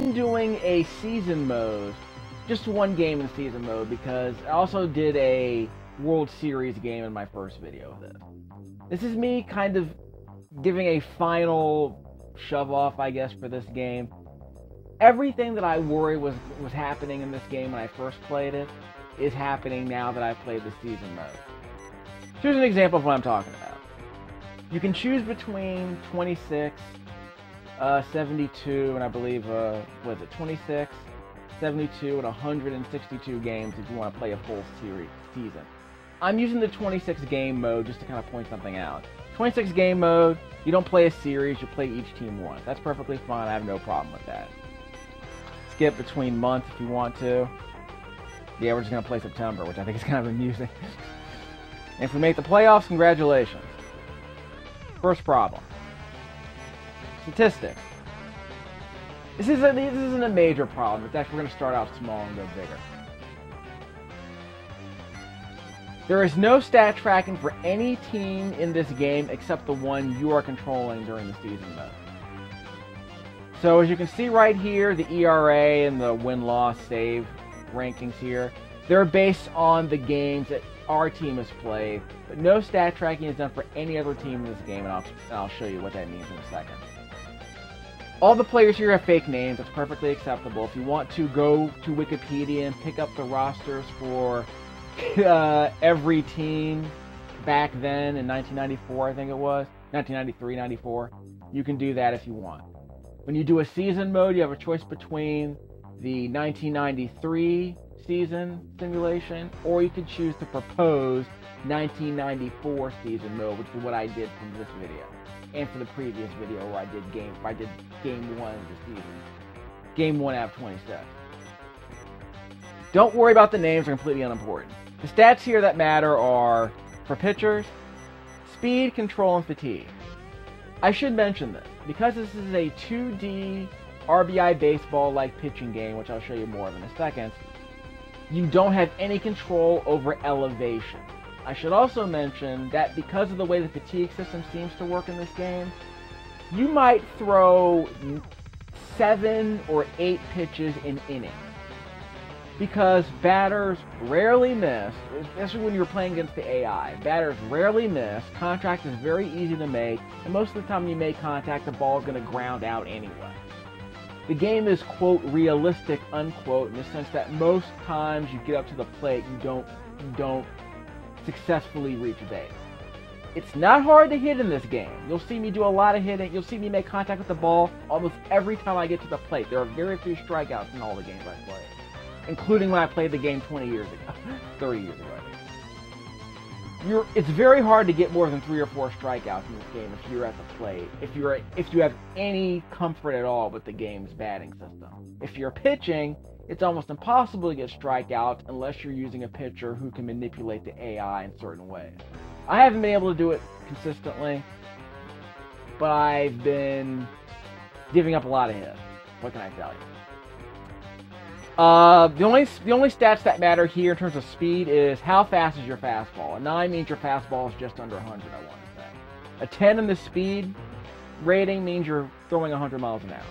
I'm doing a season mode, just one game in season mode, because I also did a World Series game in my first video of this. This is me kind of giving a final shove off, I guess, for this game. Everything that I worried was happening in this game when I first played it is happening now that I've played the season mode. Here's an example of what I'm talking about. You can choose between 26, 72, and I believe, what is it, 26, 72, and 162 games if you want to play a full season. I'm using the 26 game mode just to kind of point something out. 26 game mode, you don't play a series, you play each team once. That's perfectly fine, I have no problem with that. Skip between months if you want to. Yeah, we're just going to play September, which I think is kind of amusing. And if we make the playoffs, congratulations. First problem. Statistics. This isn't a major problem. In fact, we're going to start out small and go bigger. There is no stat tracking for any team in this game except the one you are controlling during the season mode. So as you can see right here, the ERA and the win-loss save rankings here, they're based on the games that our team has played, but no stat tracking is done for any other team in this game, and I'll show you what that means in a second. All the players here have fake names. That's perfectly acceptable. If you want to go to Wikipedia and pick up the rosters for every team back then in 1994, I think it was, 1993, 94, you can do that if you want. When you do a season mode, you have a choice between the 1993 season simulation, or you could choose to propose 1994 season mode, which is what I did from this video, and for the previous video where I did game 1 of the season, game 1 out of 26. Don't worry about the names; they're completely unimportant. The stats here that matter are, for pitchers, speed, control, and fatigue. I should mention this because this is a 2D RBI Baseball-like pitching game, which I'll show you more of in a second. You don't have any control over elevation. I should also mention that because of the way the fatigue system seems to work in this game, you might throw 7 or 8 pitches in innings. Because batters rarely miss, especially when you're playing against the AI. Batters rarely miss, contact is very easy to make, and most of the time you make contact, the ball is going to ground out anyway. The game is, quote, realistic, unquote, in the sense that most times you get up to the plate, you don't successfully reach base. It's not hard to hit in this game. You'll see me do a lot of hitting. You'll see me make contact with the ball almost every time I get to the plate. There are very few strikeouts in all the games I play, including when I played the game 20 years ago, 30 years ago. It's very hard to get more than 3 or 4 strikeouts in this game if you're at the plate, if you have any comfort at all with the game's batting system. If you're pitching, it's almost impossible to get strikeouts unless you're using a pitcher who can manipulate the AI in certain ways. I haven't been able to do it consistently, but I've been giving up a lot of hits. What can I tell you? The only stats that matter here in terms of speed is how fast is your fastball. A 9 means your fastball is just under 100, I want to say. A 10 in the speed rating means you're throwing 100 miles an hour.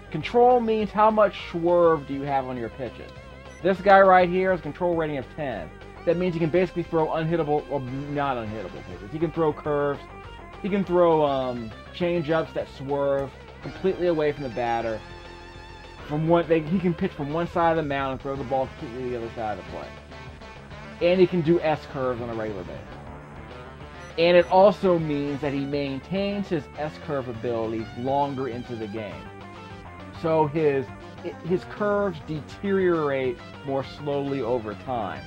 Control means how much swerve do you have on your pitches. This guy right here has a control rating of 10. That means he can basically throw unhittable, or not unhittable pitches. He can throw curves. He can throw change-ups that swerve completely away from the batter. He can pitch from one side of the mound and throw the ball completely to the other side of the plate. And he can do S-curves on a regular basis. And it also means that he maintains his S-curve ability longer into the game. So his curves deteriorate more slowly over time.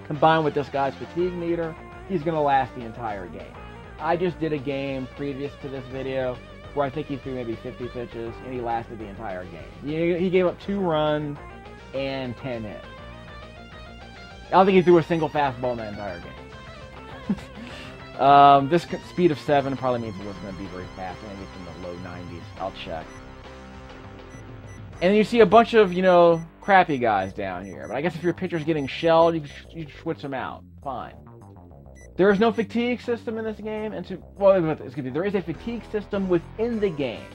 Combined with this guy's fatigue meter, he's going to last the entire game. I just did a game previous to this video where I think he threw maybe 50 pitches, and he lasted the entire game. He gave up 2 runs and 10 hits. I don't think he threw a single fastball in that entire game. This speed of 7 probably means it was going to be very fast, maybe it's in the low 90s. I'll check. And then you see a bunch of, crappy guys down here. But I guess if your pitcher's getting shelled, you switch them out. Fine. There is no fatigue system in this game, there is a fatigue system within the game.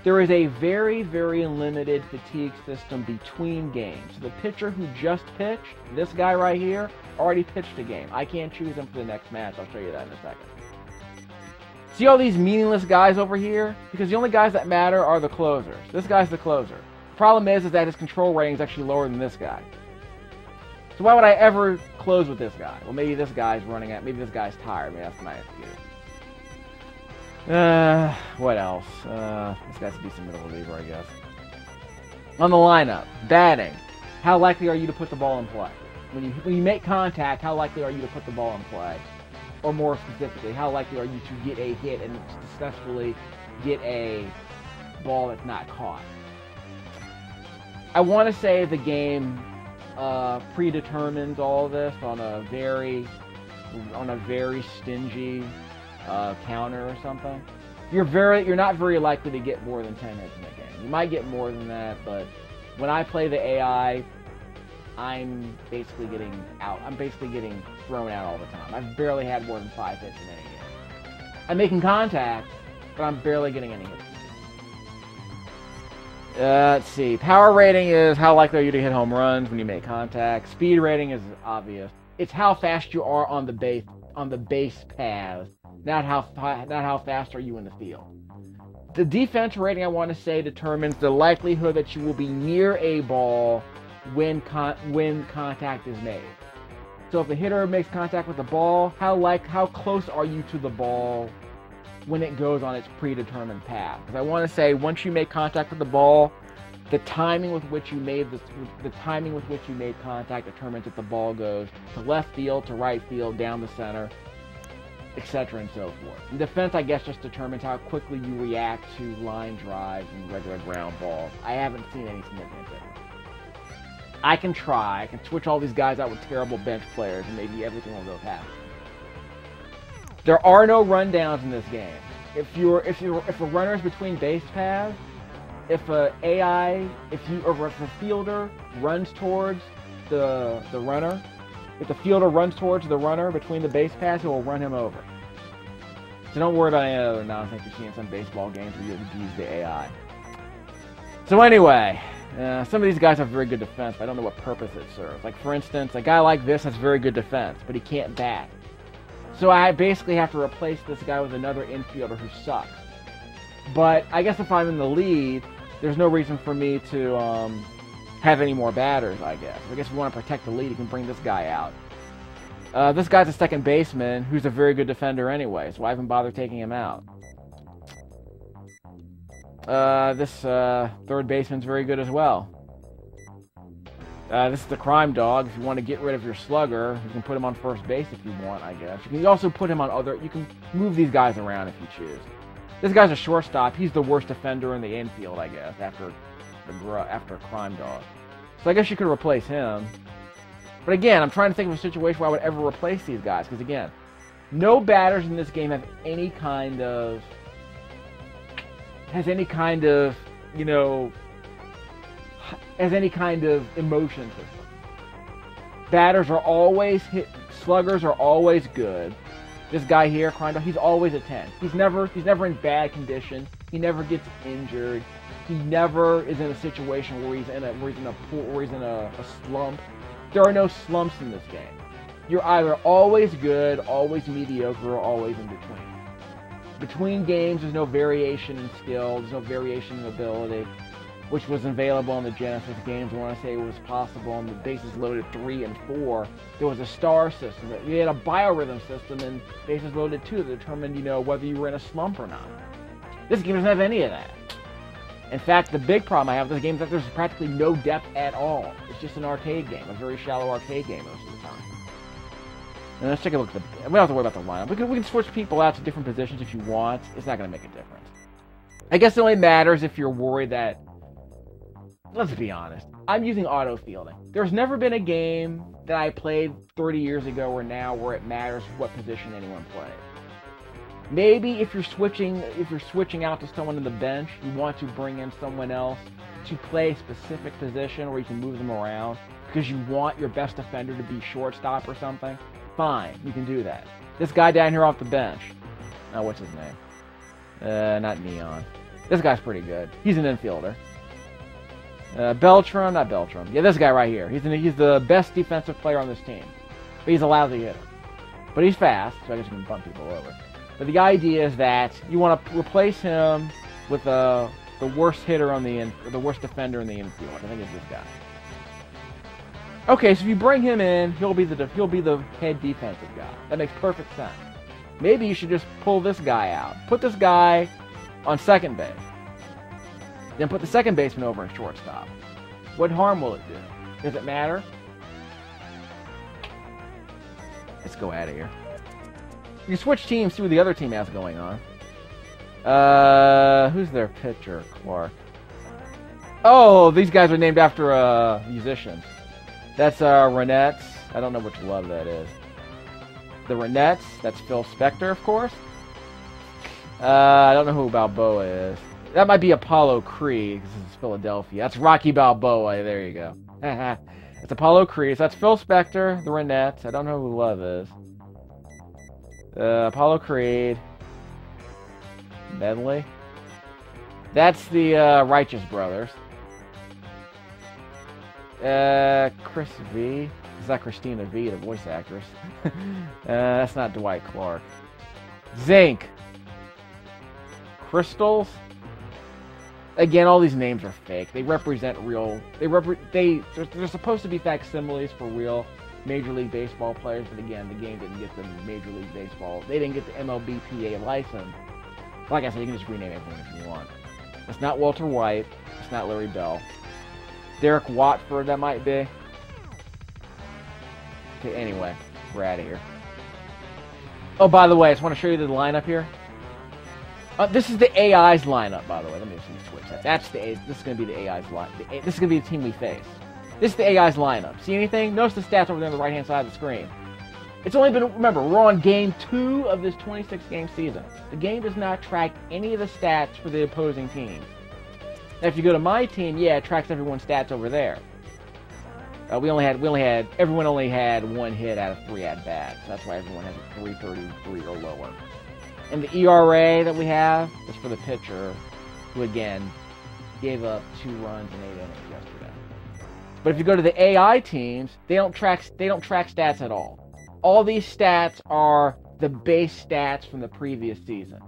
There is a very, very limited fatigue system between games. So the pitcher who just pitched, this guy right here, already pitched a game. I can't choose him for the next match. I'll show you that in a second. See all these meaningless guys over here? Because the only guys that matter are the closers. This guy's the closer. The problem is that his control rating is actually lower than this guy. So why would I ever close with this guy? Well, maybe this guy's running out. Maybe this guy's tired. Maybe that's my excuse. What else? This guy's a decent middle reliever, I guess. On the lineup, batting. How likely are you to put the ball in play? When you make contact, how likely are you to put the ball in play? Or more specifically, how likely are you to get a hit and successfully get a ball that's not caught? I want to say the game predetermines all of this on a very stingy counter or something. You're not very likely to get more than 10 hits in a game. You might get more than that, but when I play the AI, I'm basically getting thrown out all the time. I've barely had more than 5 hits in any game. I'm making contact, but I'm barely getting any hits. Let's see. Power rating is how likely are you to hit home runs when you make contact. Speed rating is obvious. It's how fast you are on the base paths, not how fast are you in the field. The defense rating, I want to say, determines the likelihood that you will be near a ball when contact is made. So if the hitter makes contact with the ball, how close are you to the ball when it goes on its predetermined path? Because I want to say, once you make contact with the ball, the timing with which you made contact determines if the ball goes to left field, to right field, down the center, etc. and so forth. And defense, I guess, just determines how quickly you react to line drives and regular ground balls. I haven't seen any significant difference. I can switch all these guys out with terrible bench players, and maybe everything will go past. There are no rundowns in this game. If a runner is between base paths, if a fielder runs towards the runner, if the fielder runs towards the runner between the base paths, it will run him over. So don't worry about any other nonsense you see in some baseball games where you use the AI. So anyway, some of these guys have very good defense, but I don't know what purpose it serves. Like, for instance, a guy like this has very good defense, but he can't bat. So I basically have to replace this guy with another infielder who sucks. But I guess if I'm in the lead, there's no reason for me to have any more batters, I guess. I guess if you want to protect the lead, you can bring this guy out. This guy's a second baseman who's a very good defender anyway, so I haven't bothered taking him out. This third baseman's very good as well. This is the crime dog. If you want to get rid of your slugger, you can put him on first base if you want, I guess. You can also put him on you can move these guys around if you choose. This guy's a shortstop. He's the worst defender in the infield, I guess, after crime dog. So I guess you could replace him. But again, I'm trying to think of a situation where I would ever replace these guys. Because again, no batters in this game have any kind of emotion system. Batters are always sluggers are always good. This guy here, Crime, he's always a 10. He's never in bad condition. He never gets injured. He never is in a situation where he's in a slump. There are no slumps in this game. You're either always good, always mediocre, or always in between. Between games, there's no variation in skill, there's no variation in ability, which was available in the Genesis games. I want to say it was possible on the Bases Loaded 3 and 4. There was a star system. You had a biorhythm system in Bases Loaded 2 that determined, whether you were in a slump or not. This game doesn't have any of that. In fact, the big problem I have with this game is that there's practically no depth at all. It's just an arcade game, a very shallow arcade game most of the time. And let's take a look at we don't have to worry about the lineup. We can switch people out to different positions if you want. It's not going to make a difference. I guess it only matters if you're worried that... Let's be honest. I'm using auto fielding. There's never been a game that I played 30 years ago or now where it matters what position anyone plays. Maybe if you're switching out to someone in the bench, you want to bring in someone else to play a specific position where you can move them around because you want your best defender to be shortstop or something. Fine, you can do that. This guy down here off the bench. Oh, what's his name? Not Neon. This guy's pretty good. He's an infielder. Beltran, not Beltran. Yeah, this guy right here. He's the best defensive player on this team. But he's a lousy hitter. But he's fast, so I guess you can bump people over. But the idea is that you want to replace him with the worst hitter on the the worst defender in the infield. I think it's this guy. Okay, so if you bring him in, he'll be the head defensive guy. That makes perfect sense. Maybe you should just pull this guy out. Put this guy on second base. Then put the second baseman over at shortstop. What harm will it do? Does it matter? Let's go out of here. You can switch teams, see what the other team has going on. Who's their pitcher? Clark. Oh, these guys are named after musicians. That's Renettes. I don't know which love that is. The Renettes. That's Phil Spector, of course. I don't know who Balboa is. That might be Apollo Creed, because this is Philadelphia. That's Rocky Balboa. There you go. It's Apollo Creed. So that's Phil Spector, the Renettes. I don't know who Love is. Apollo Creed. Medley. That's the Righteous Brothers. Chris V. Is that Christina V, the voice actress? That's not Dwight Clark. Zinc. Crystals. Again, all these names are fake. They represent real. They're supposed to be facsimiles for real Major League Baseball players, but again, the game didn't get the Major League Baseball. They didn't get the MLB license. Like I said, you can just rename everything if you want. It's not Walter White. It's not Larry Bell. Derek Watford, that might be. Okay, anyway, we're out of here. Oh, by the way, I just want to show you the lineup here. This is the AI's lineup, by the way. Let me just switch that. This is going to be the AI's lineup. This is going to be the team we face. This is the AI's lineup. See anything? Notice the stats over there on the right-hand side of the screen. It's only been, remember, we're on game 2 of this 26-game season. The game does not track any of the stats for the opposing team. Now, if you go to my team, yeah, it tracks everyone's stats over there. Everyone only had 1 hit out of 3 at-bats. That's why everyone has a 333 or lower. And the ERA that we have is for the pitcher, who again gave up 2 runs in 8 innings yesterday. But if you go to the AI teams, they don't track stats at all. All these stats are the base stats from the previous season.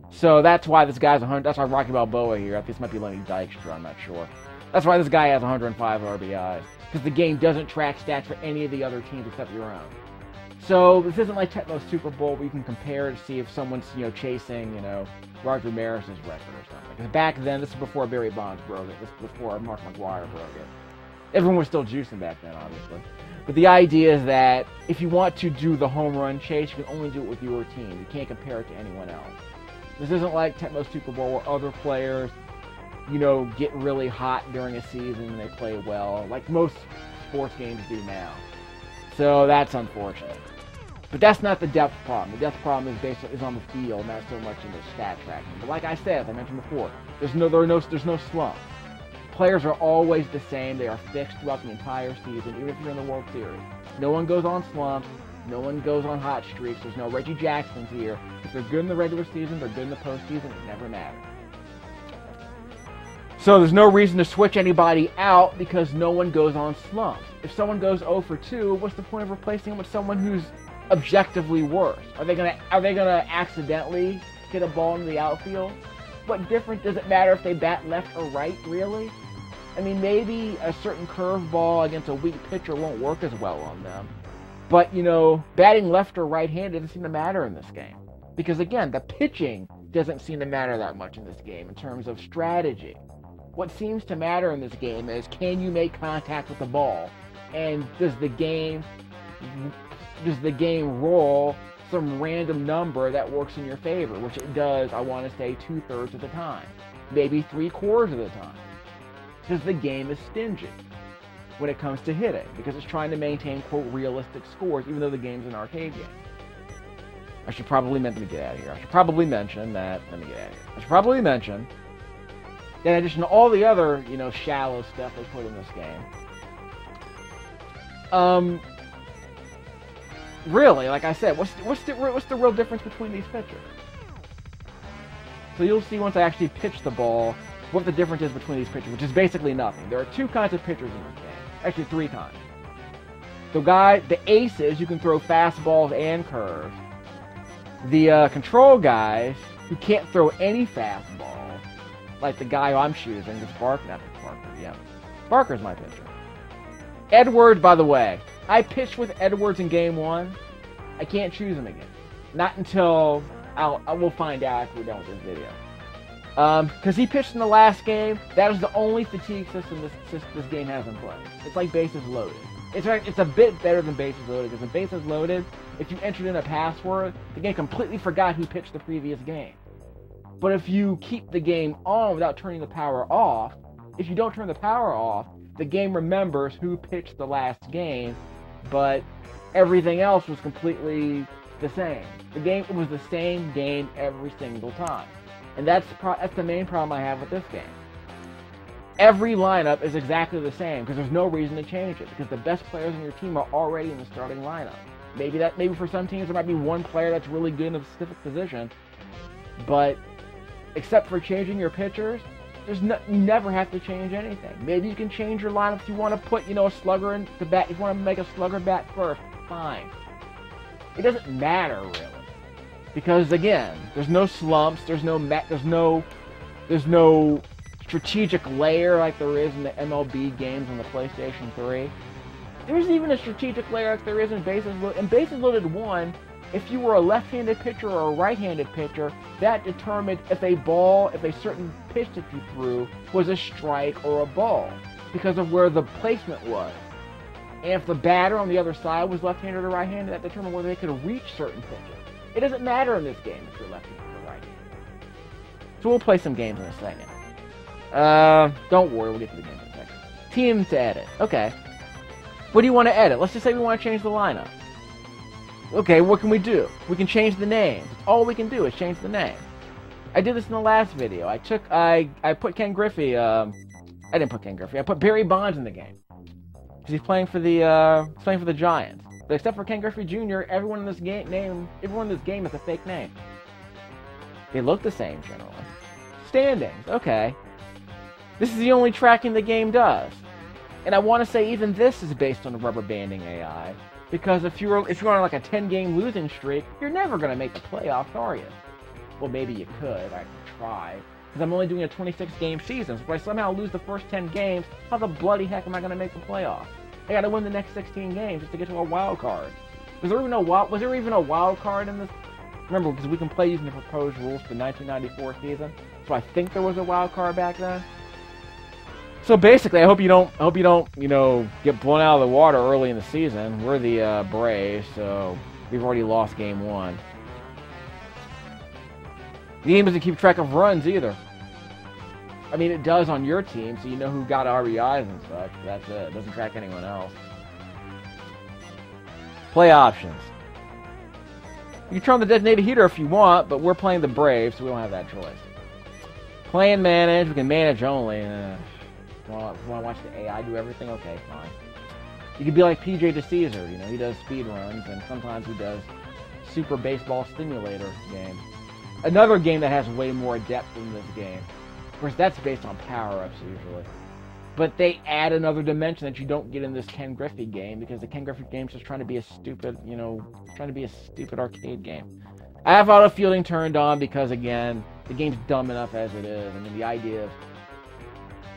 So that's why this guy's 100. That's why Rocky Balboa here. I think this might be Lenny Dykstra. I'm not sure. That's why this guy has 105 RBIs, because the game doesn't track stats for any of the other teams except your own. So this isn't like Tecmo Super Bowl where you can compare to see if someone's chasing Roger Maris's record or something. Because back then, this is before Barry Bonds broke it. This is before Mark McGwire broke it. Everyone was still juicing back then, obviously. But the idea is that if you want to do the home run chase, you can only do it with your team. You can't compare it to anyone else. This isn't like Tecmo Super Bowl where other players, get really hot during a season and they play well, like most sports games do now. So that's unfortunate. But that's not the depth problem. The depth problem is on the field, not so much in the stat tracking. But like I said, as I mentioned before, there's no slump. Players are always the same. They are fixed throughout the entire season, even if you're in the World Series. No one goes on slumps. No one goes on hot streaks. There's no Reggie Jacksons here. If they're good in the regular season, they're good in the postseason. It never matters. So there's no reason to switch anybody out because no one goes on slumps. If someone goes 0 for 2, what's the point of replacing them with someone who's objectively worse? Are they gonna accidentally hit a ball into the outfield? What difference does it matter if they bat left or right, really? I mean, maybe a certain curveball against a weak pitcher won't work as well on them. But, batting left or right-handed doesn't seem to matter in this game. Because, again, the pitching doesn't seem to matter that much in this game in terms of strategy. What seems to matter in this game is, can you make contact with the ball? And does the game roll some random number that works in your favor? Which it does, I want to say, 2/3 of the time. Maybe 3/4 of the time. Because the game is stingy when it comes to hitting, because it's trying to maintain, quote, realistic scores, even though the game's an arcade game. I should probably mention that, let me get out of here. I should probably mention that in addition to all the other, shallow stuff they put in this game, really, like I said, what's the real difference between these pitchers? So you'll see once I actually pitch the ball, what the difference is between these pitchers, which is basically nothing. There are 2 kinds of pitchers in this game. Actually, 3 kinds. The aces, you can throw fastballs and curves. The control guys, who can't throw any fastballs, like the guy who I'm choosing, the Sparker, not the Sparker, yeah. Sparker's my pitcher. Edwards, by the way, I pitched with Edwards in game 1. I can't choose him again. Not until I will find out after we're done with this video. Because he pitched in the last game. That is the only fatigue system this game has in play. It's like bases loaded. It's a bit better than bases loaded, because in bases loaded, if you entered in a password, the game completely forgot who pitched the previous game. But if you keep the game on without turning the power off, if you don't turn the power off, the game remembers who pitched the last game, but everything else was completely the same. It was the same game every single time. And that's the main problem I have with this game. Every lineup is exactly the same, because there's no reason to change it, because the best players in your team are already in the starting lineup. Maybe for some teams there might be one player that's really good in a specific position, but except for changing your pitchers, you never have to change anything. Maybe you can change your lineup if you want to put, a slugger in the bat. If you want to make a slugger bat first, fine. It doesn't matter really, because again, there's no slumps. There's no strategic layer like there is in the MLB games on the PlayStation 3. There's even a strategic layer like there is in Bases Loaded. In Bases Loaded 1, if you were a left-handed pitcher or a right-handed pitcher, that determined if a certain pitch that you threw was a strike or a ball, because of where the placement was. And if the batter on the other side was left-handed or right-handed, that determined whether they could reach certain pitches. It doesn't matter in this game if you're left-handed or right-handed. So we'll play some games in a second. Don't worry, we'll get to the game in a second. Team to edit. Okay. What do you want to edit? Let's just say we want to change the lineup. Okay, what can we do? We can change the names. All we can do is change the name. I did this in the last video. I put Ken Griffey, I didn't put Ken Griffey. I put Barry Bonds in the game. Because he's playing for the Giants. But except for Ken Griffey Jr., everyone in this game is a fake name. They look the same generally. Standings, okay. This is the only tracking the game does. And I want to say even this is based on rubber banding AI. Because if you're on like a 10-game losing streak, you're never going to make the playoffs, are you? Well, maybe you could. I could try. Because I'm only doing a 26-game season. So if I somehow lose the first 10 games, how the bloody heck am I going to make the playoffs? I got to win the next 16 games just to get to a wild card. Was there even a wild card in this? Remember, because we can play using the proposed rules for the 1994 season. So I think there was a wild card back then. So basically, I hope you don't, get blown out of the water early in the season. We're the Braves, so we've already lost game 1. The game doesn't keep track of runs either. I mean, it does on your team, so you know who got RBIs and such. That's it. It doesn't track anyone else. Play options. You can turn on the designated hitter if you want, but we're playing the Braves, so we don't have that choice. Play and manage. We can manage only. Want to watch the AI do everything? Okay, fine. You could be like PJ DeCesar, he does speed runs, and sometimes he does Super Baseball Simulator games. Another game that has way more depth than this game. Of course, that's based on power-ups usually. But they add another dimension that you don't get in this Ken Griffey game, because the Ken Griffey game is just trying to be a stupid, arcade game. I have auto fielding turned on because, again, the game's dumb enough as it is. I mean, the idea of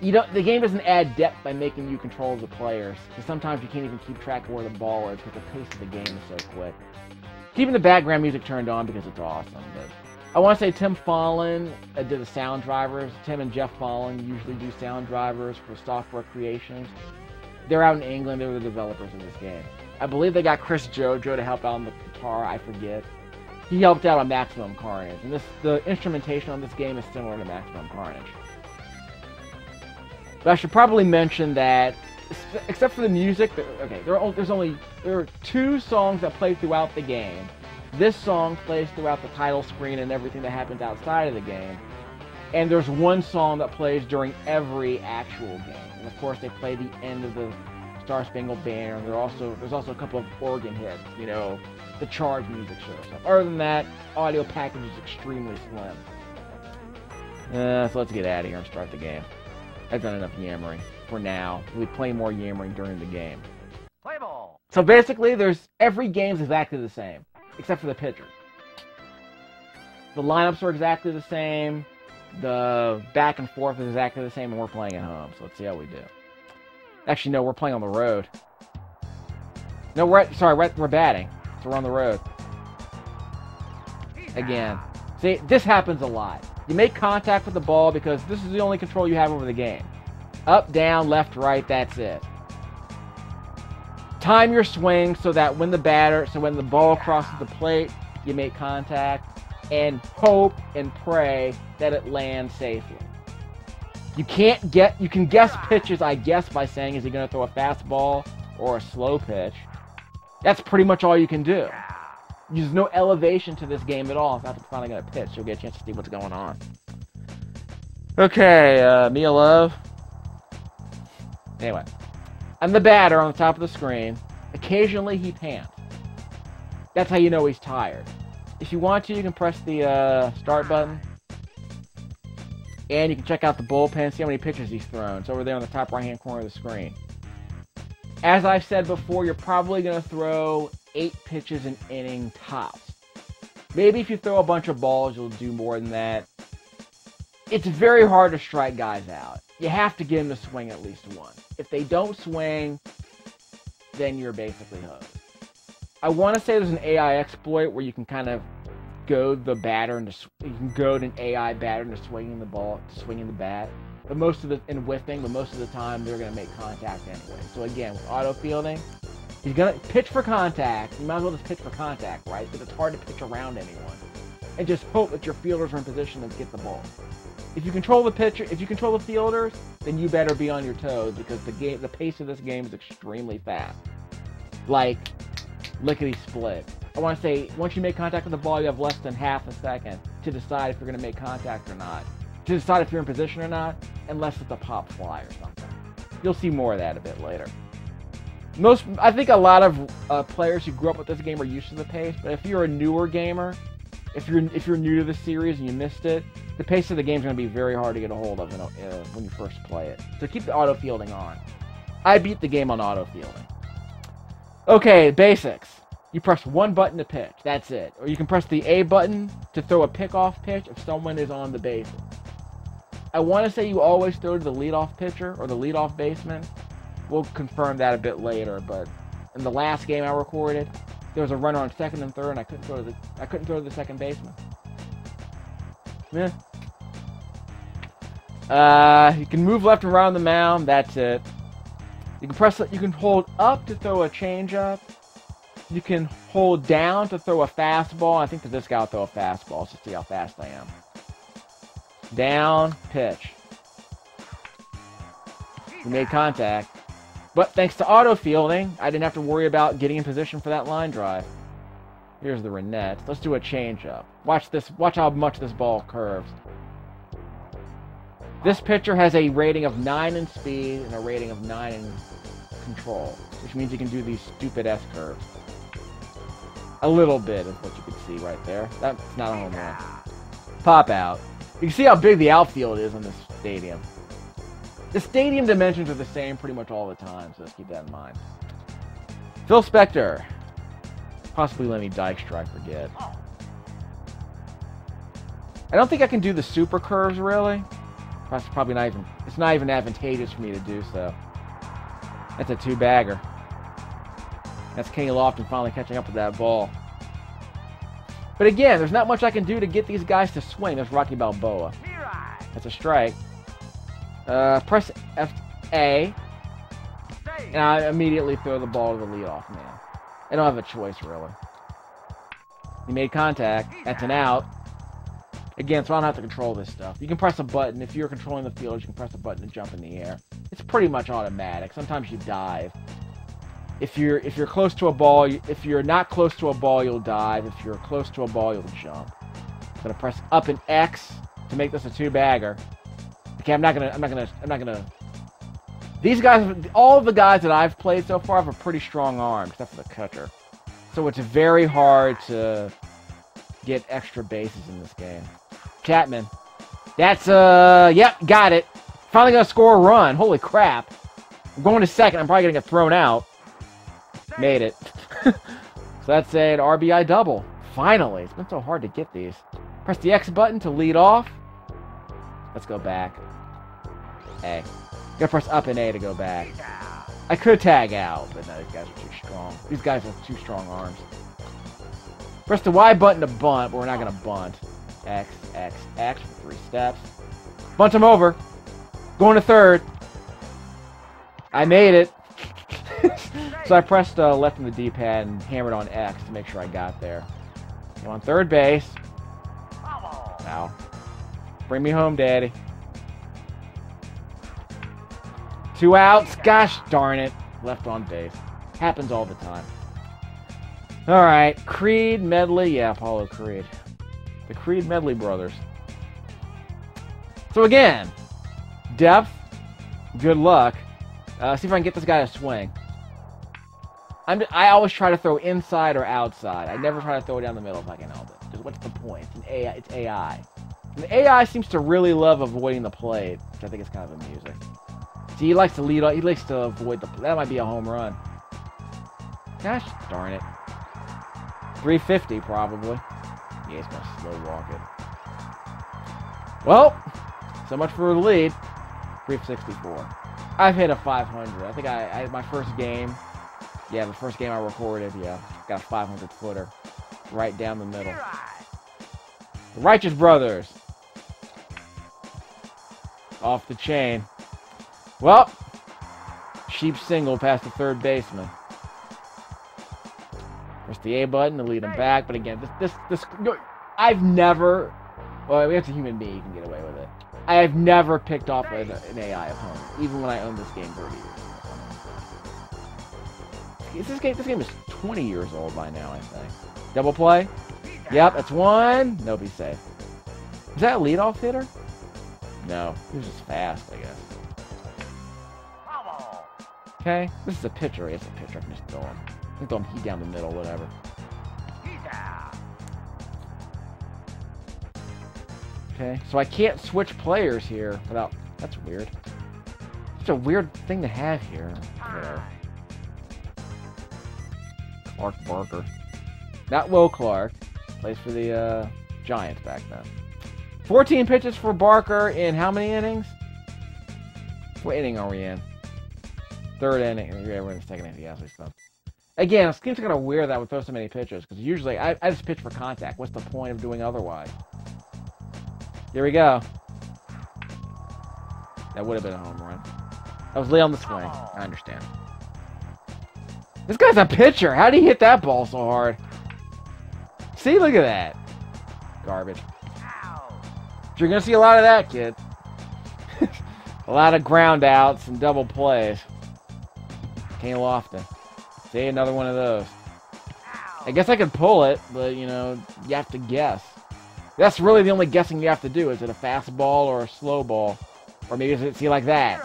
the game doesn't add depth by making you control the players, because sometimes you can't even keep track of where the ball is because the pace of the game is so quick. Keeping the background music turned on because it's awesome. But I want to say Tim Fallon did the sound drivers. Tim and Jeff Fallon usually do sound drivers for Software Creations. They're out in England. They're the developers of this game. I believe they got Chris Jojo to help out on the guitar. I forget. He helped out on Maximum Carnage, and the instrumentation on this game is similar to Maximum Carnage. But I should probably mention that, except for the music, there are 2 songs that play throughout the game. This song plays throughout the title screen and everything that happens outside of the game. And there's 1 song that plays during every actual game. And of course, they play the end of the Star Spangled Banner. And there's also a couple of organ hits, the Charge music shows up. Other than that, audio package is extremely slim. So let's get out of here and start the game. I've done enough yammering for now. We'll play more yammering during the game. Play ball. So basically, every game's exactly the same, except for the pitcher. The lineups are exactly the same. The back and forth is exactly the same, and we're playing at home. So let's see how we do. Actually, no, we're playing on the road. No, we're batting. So we're on the road. Again. See, this happens a lot. You make contact with the ball because this is the only control you have over the game. Up, down, left, right, that's it. Time your swing so that when the ball crosses the plate, you make contact, and hope and pray that it lands safely. You can guess pitches, I guess, by saying, is he going to throw a fastball or a slow pitch? That's pretty much all you can do. There's no elevation to this game at all. It's not finally going to pitch. You'll get a chance to see what's going on. Okay, Mia Love. Anyway, I'm the batter on the top of the screen. Occasionally he pants. That's how you know he's tired. If you want to, you can press the start button. And you can check out the bullpen, see how many pitches he's thrown. It's over there on the top right-hand corner of the screen. As I've said before, you're probably going to throw 8 pitches an inning tops. Maybe if you throw a bunch of balls, you'll do more than that. It's very hard to strike guys out. You have to get them to swing at least once. If they don't swing, then you're basically hosed. I want to say there's an AI exploit where you can kind of goad the batter into an AI batter into swinging the ball, swinging the bat. But most of the time they're going to make contact anyway. So again, with auto fielding, he's going to pitch for contact. You might as well just pitch for contact, right? Because it's hard to pitch around anyone. And just hope that your fielders are in position to get the ball. If you control the pitcher, if you control the fielders, then you better be on your toes because the pace of this game is extremely fast. Like, lickety-split. I want to say, once you make contact with the ball, you have less than half a second to decide if you're going to make contact or not. To decide if you're in position or not, unless it's a pop fly or something. You'll see more of that a bit later. I think a lot of players who grew up with this game are used to the pace, but if you're a newer gamer, if you're new to the series and you missed it, the pace of the game is going to be very hard to get a hold of when you first play it. So keep the auto fielding on. I beat the game on auto fielding. Okay, basics. You press one button to pitch. That's it. Or you can press the A button to throw a pickoff pitch if someone is on the bases. I want to say you always throw to the leadoff pitcher or the leadoff baseman. We'll confirm that a bit later, but in the last game I recorded, there was a runner on second and third, and I couldn't throw to the second baseman. Yeah. You can move left and right on the mound. That's it. You can hold up to throw a changeup. You can hold down to throw a fastball. I think that this guy will throw a fastball. Let's see how fast I am. Down, pitch. We made contact. But thanks to auto fielding, I didn't have to worry about getting in position for that line drive. Here's the Renette. Let's do a changeup. Watch this. Watch how much this ball curves. This pitcher has a rating of 9 in speed and a rating of 9 in control, which means you can do these stupid S curves. A little bit is what you can see right there. That's not a home run. Pop out. You can see how big the outfield is in this stadium. The stadium dimensions are the same pretty much all the time, so let's keep that in mind. Phil Spector. Possibly Lenny Dykstra, I forget. I don't think I can do the super curves, really. That's probably not even... It's not even advantageous for me to do so. That's a 2-bagger. That's Kenny Lofton finally catching up with that ball. But again, there's not much I can do to get these guys to swing. There's Rocky Balboa. That's a strike. Press F-A. And I immediately throw the ball to the leadoff man. I don't have a choice, really. He made contact. That's an out. Again, so I don't have to control this stuff. You can press a button. If you're controlling the fielders, you can press a button to jump in the air. It's pretty much automatic. Sometimes you dive. If you're close to a ball, if you're not close to a ball, you'll dive. If you're close to a ball, you'll jump. I'm gonna press up and X to make this a 2-bagger. Okay, I'm not gonna. These guys, all of the guys that I've played so far have a pretty strong arm, except for the catcher. So it's very hard to get extra bases in this game. Chapman. That's, yep, got it. Finally gonna score a run. Holy crap. I'm going to second. I'm probably gonna get thrown out. Made it. So that's an RBI double. Finally. It's been so hard to get these. Press the X button to lead off. Let's go back. A. Gotta press up and A to go back. I could tag out, but no, these guys are too strong. These guys have too strong arms. Press the Y button to bunt, but we're not gonna bunt. X, X, X for 3 steps. Bunt him over. Going to third. I made it. So I pressed left on the D-pad and hammered on X to make sure I got there. I'm on third base. Ow. Bring me home, Daddy. 2 outs. Gosh darn it. Left on base. Happens all the time. Alright. Creed, Medley. Yeah, Apollo Creed. The Creed Medley brothers. So again, depth. Good luck. See if I can get this guy to swing. I always try to throw inside or outside. I never try to throw it down the middle if I can help it. Because what's the point? It's AI. And the AI seems to really love avoiding the plate, which I think is kind of amusing. See, he likes to lead. He likes to avoid the. That might be a home run. Gosh darn it. 350 probably. Yeah, he's gonna slow walk it. Well, so much for the lead. 364. I've hit a 500. I think I my first game. Yeah, the first game I recorded. Yeah, got a 500 footer, right down the middle. The Righteous Brothers. Off the chain. Well, sheep single past the third baseman. Press the A button to lead him back, but again, this I've never. Well, it's a human being, you can get away with it. I have never picked off an AI opponent, even when I owned this game 30 years ago. This game is 20 years old by now, I think. Double play. Yep, that's one. Nope, he's safe. Is that a leadoff hitter? No, he was just fast, I guess. Okay, this is a pitcher. It's a pitcher. I can just throw him. I can throw him heat down the middle, whatever. Okay, so I can't switch players here without... That's weird. It's a weird thing to have here. Whatever. Clark Barker. Not Will Clark. Plays for the Giants back then. 14 pitches for Barker in how many innings? What inning are we in? Third inning. Yeah, we're in the second inning. Yeah, so again, it seems kind of weird that I would throw so many pitches, because usually I just pitch for contact. What's the point of doing otherwise? Here we go. That would have been a home run. That was late on the swing. I understand. This guy's a pitcher. How did he hit that ball so hard? See, look at that. Garbage. You're going to see a lot of that, kid. A lot of ground outs and double plays. Kane Lofton. See, another one of those. I guess I could pull it, but, you know, you have to guess. That's really the only guessing you have to do. Is it a fastball or a slow ball? Or maybe is it, see, like that?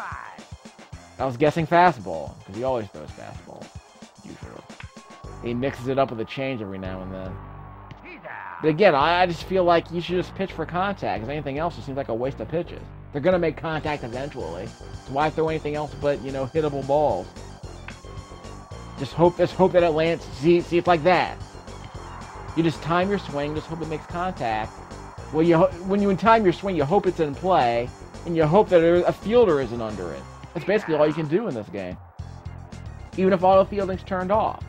I was guessing fastball, because he always throws fastball. Usually. He mixes it up with a change every now and then. But again, I just feel like you should just pitch for contact, because anything else just seems like a waste of pitches. They're going to make contact eventually. So why throw anything else but, you know, hittable balls? Just hope that it lands. See, it's like that. You just time your swing, just hope it makes contact. Well, when you time your swing, you hope it's in play, and you hope that a fielder isn't under it. That's basically all you can do in this game. Even if auto fielding's turned off.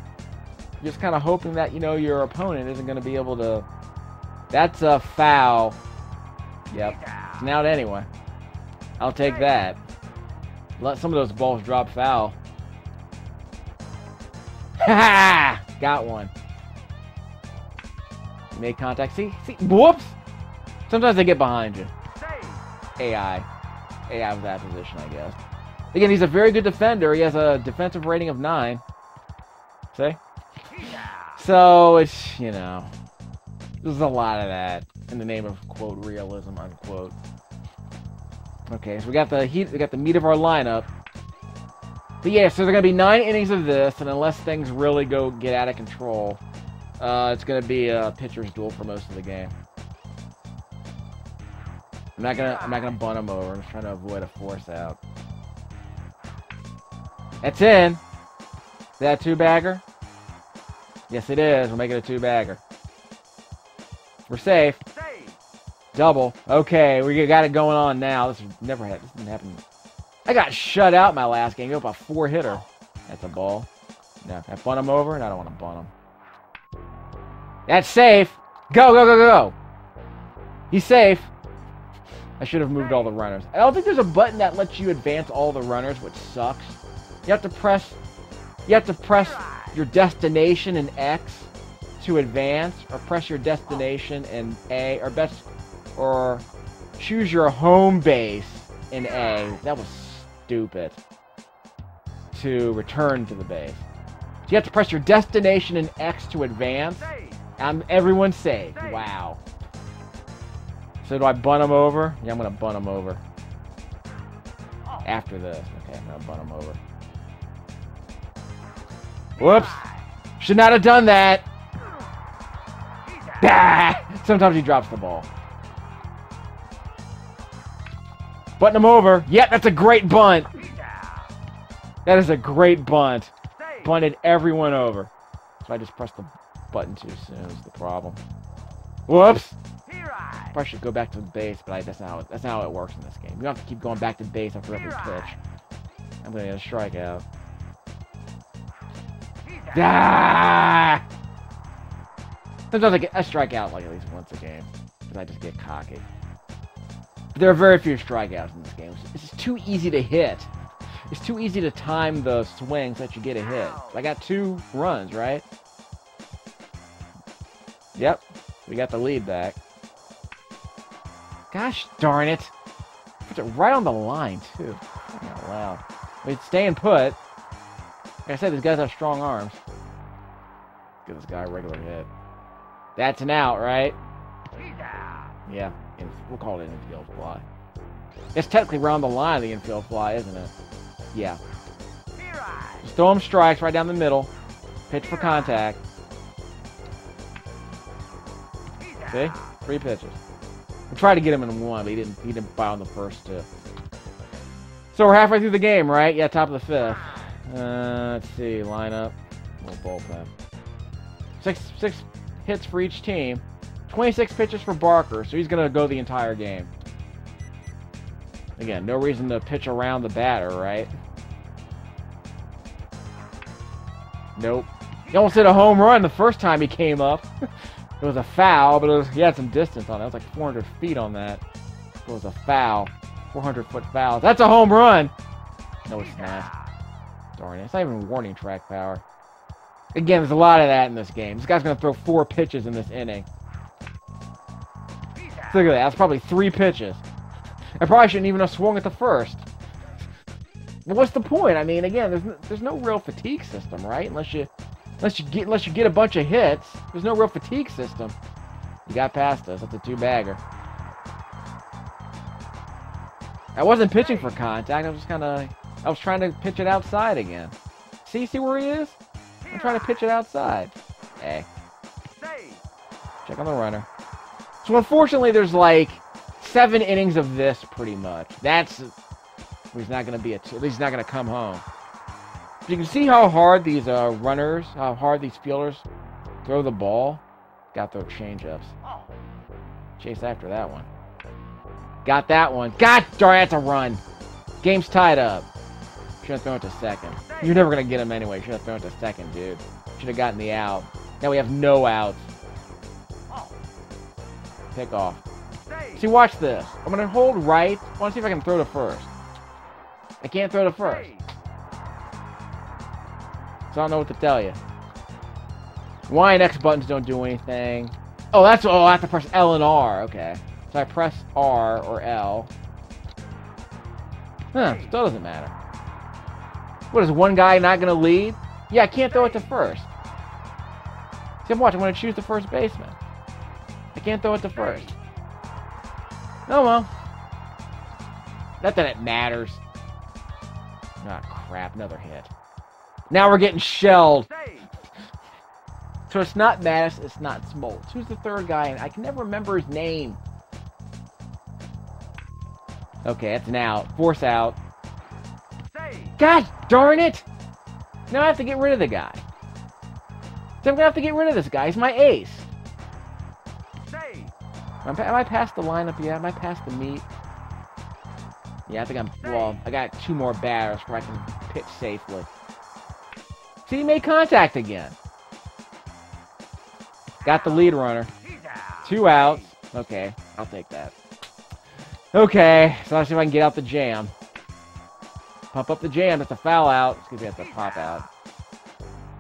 You're just kind of hoping that, you know, your opponent isn't going to be able to... That's a foul. Yep. It's an out anyway. I'll take that. Let some of those balls drop foul. Ha! Got one. Make contact. See? Whoops! Sometimes they get behind you. AI with that position, I guess. Again, he's a very good defender. He has a defensive rating of 9. See? So, it's, you know... There's a lot of that in the name of, quote, realism, unquote. Okay, so we got the meat of our lineup. But yeah, so there are going to be 9 innings of this, and unless things really get out of control, it's going to be a pitcher's duel for most of the game. I'm not gonna bunt him over. I'm just trying to avoid a force out. That's in. Is that a 2-bagger? Yes, it is. We'll make it a 2-bagger. We're safe. Double. Okay, we got it going on now. This didn't happen. I got shut out my last game. Go up a 4-hitter. That's a ball. No, I bunt him over, and I don't want to bunt him. That's safe. Go, go, go, go, go. He's safe. I should have moved all the runners. I don't think there's a button that lets you advance all the runners, which sucks. You have to press your destination in X to advance, or press your destination in A, or choose your home base in A. That was stupid. To return to the base. So you have to press your destination in X to advance. Everyone's safe. Wow. So do I bunt him over? Yeah, I'm going to bunt him over. After this. Okay, I'm going to bunt him over. Whoops. Should not have done that. Ah! Sometimes he drops the ball. Button him over. Yep, that's a great bunt. That is a great bunt. Bunted everyone over. So I just pressed the button too soon is the problem. Whoops. Probably should go back to the base, but that's not how it works in this game. You don't have to keep going back to base after every pitch. I'm going to get a strikeout. Ah! Sometimes I get a strikeout like at least once a game, because I just get cocky. But there are very few strikeouts in this game. It's just too easy to hit. It's too easy to time the swing so that you get a hit. I got 2 runs, right? Yep, we got the lead back. Gosh darn it. Puts it right on the line, too. Not loud. I mean, staying put. Like I said, these guys have strong arms. Give this guy a regular hit. That's an out, right? Yeah, we'll call it an infield fly. It's technically around the line of the infield fly, isn't it? Yeah. Just throw him strikes right down the middle. Pitch for contact. See? 3 pitches. We tried to get him in 1, but he didn't bite on the first 2. So we're halfway through the game, right? Yeah, top of the 5th. Let's see, lineup. Little bullpen. 6 hits for each team. 26 pitches for Barker, so he's going to go the entire game. Again, no reason to pitch around the batter, right? Nope. He almost hit a home run the first time he came up. It was a foul, but he had some distance on it. It was like 400 feet on that. It was a foul. 400-foot foul. That's a home run! No, it's not. Darn it. It's not even warning track power. Again, there's a lot of that in this game. This guy's going to throw 4 pitches in this inning. Look at that. That's probably 3 pitches. I probably shouldn't even have swung at the first. But what's the point? I mean, again, there's no real fatigue system, right? Unless you get a bunch of hits, there's no real fatigue system. You got past us. That's a 2-bagger. I wasn't pitching for contact. I was trying to pitch it outside again. See where he is? I'm trying to pitch it outside. Hey. Check on the runner. So unfortunately, there's like 7 innings of this, pretty much. He's not going to be at least he's not going to come home. But you can see how hard these runners, how hard these fielders throw the ball. Got their change-ups. Chase after that one. Got that one. God darn, that's a run. Game's tied up. Should have thrown it to second. You're never going to get him anyway. Should have thrown it to second, dude. Should have gotten the out. Now we have no outs. Pick off. See, watch this. I'm going to hold right. I want to see if I can throw to first. I can't throw to first. So I don't know what to tell you. Y and X buttons don't do anything. Oh, I have to press L and R. Okay. So I press R or L. Huh, still doesn't matter. What, is one guy not going to lead? Yeah, I can't throw it to first. See, watch, I'm going to choose the first baseman. I can't throw it to first. Oh, well. Not that it matters. Ah, crap, another hit. Now we're getting shelled. So it's not Mattis, it's not Smoltz. Who's the third guy? I can never remember his name. Okay, that's an out. Force out. God darn it! Now I have to get rid of the guy. So I'm gonna have to get rid of this guy. He's my ace. Am I past the lineup yet? Am I past the meet? Yeah, I think I'm... Well, I got 2 more batters where I can pitch safely. See, he made contact again. Got the lead runner. 2 outs. Okay, I'll take that. Okay, so let's see if I can get out the jam. Pump up the jam. That's a foul out. Excuse me, that's a pop out.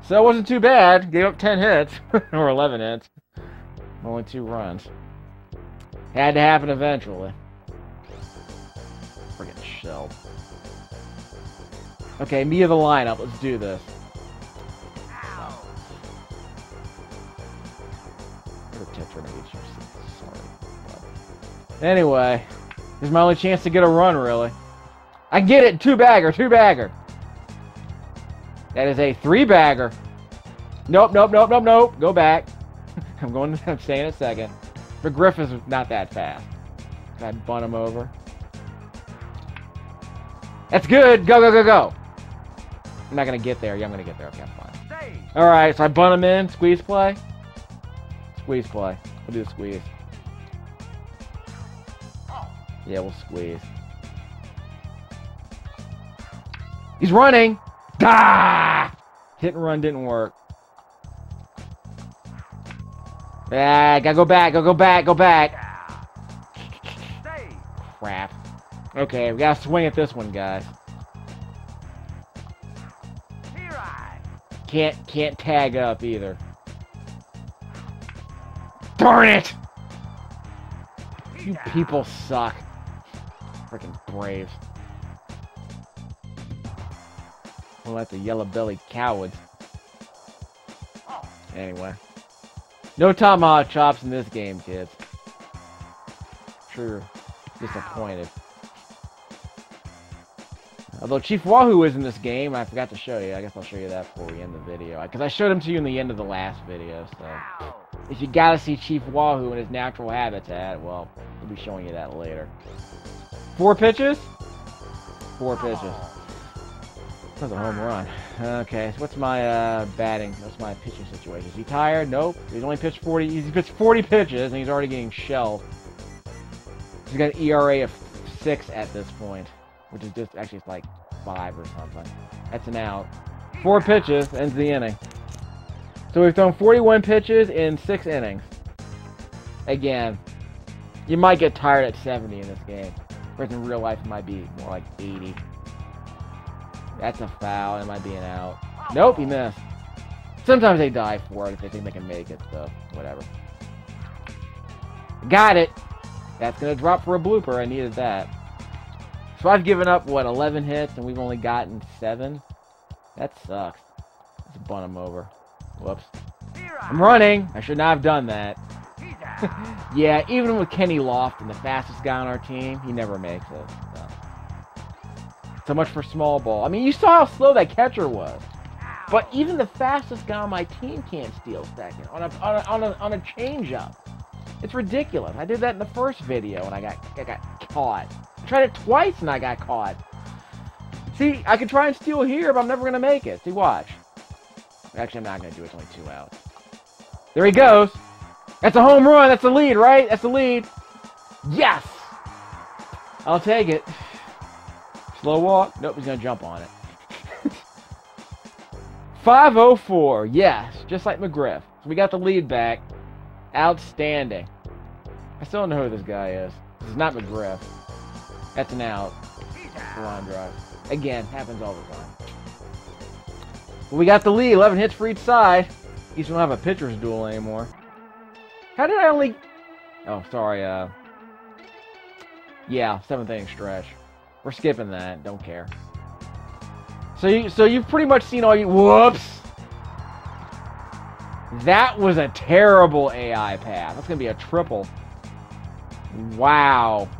So it wasn't too bad. Gave up 10 hits. Or 11 hits. Only 2 runs. Had to happen eventually. Friggin' shelled. Okay, me of the lineup. Let's do this. Anyway, this is my only chance to get a run, really. I get it! 2-bagger, 2-bagger. That is a 3-bagger. Nope, nope, nope, nope, nope. Go back. I'm staying at second. But Griffey's not that fast. Can I bunt him over? That's good! Go, go, go, go! I'm not gonna get there. Yeah, I'm gonna get there. Okay, I'm fine. Alright, so I bunt him in. Squeeze play. Squeeze play. We'll do the squeeze. Yeah, we'll squeeze. He's running! Ah! Hit and run didn't work. Ah, gotta go back, go back, go back. Crap. Okay, we gotta swing at this one, guys. Can't tag up either. Darn it! You people suck. Freaking Braves. Well, that's the yellow-bellied cowards. Anyway. No tomahawk chops in this game, kids. Sure. Disappointed. Although Chief Wahoo is in this game, I forgot to show you. I guess I'll show you that before we end the video. Because I showed him to you in the end of the last video, so... If you gotta see Chief Wahoo in his natural habitat, well, we'll be showing you that later. 4 pitches? 4 pitches. That's a home run. Okay, so what's my batting? What's my pitching situation? Is he tired? Nope. He's only pitched 40. He's pitched 40 pitches, and he's already getting shelled. He's got an ERA of 6 at this point, which is just actually it's like 5 or something. That's an out. 4 pitches ends the inning. So we've thrown 41 pitches in 6 innings. Again, you might get tired at 70 in this game. Whereas in real life, it might be more like 80. That's a foul. It might be an out. Nope, he missed. Sometimes they die for it if they think they can make it, so whatever. Got it! That's going to drop for a blooper. I needed that. So I've given up, what, 11 hits, and we've only gotten 7? That sucks. Let's bunt him over. Whoops. I'm running! I should not have done that. Yeah, even with Kenny Lofton, the fastest guy on our team, he never makes it. So much for small ball. I mean, you saw how slow that catcher was. But even the fastest guy on my team can't steal second on a changeup. It's ridiculous. I did that in the first video and I got caught. I tried it twice and I got caught. See, I could try and steal here, but I'm never gonna make it. See, watch. Actually, I'm not gonna do it. It's only 2 outs. There he goes. That's a home run. That's the lead, right? That's the lead. Yes! I'll take it. Slow walk. Nope, he's going to jump on it. 504. Yes, just like McGriff. So we got the lead back. Outstanding. I still don't know who this guy is. This is not McGriff. That's an out. Line drive. Again, happens all the time. But we got the lead. 11 hits for each side. At least we don't have a pitcher's duel anymore. How did I only... Oh, sorry, yeah, 7th inning stretch. We're skipping that. Don't care. So you've pretty much seen all you... Whoops! That was a terrible AI path. That's going to be a triple. Wow.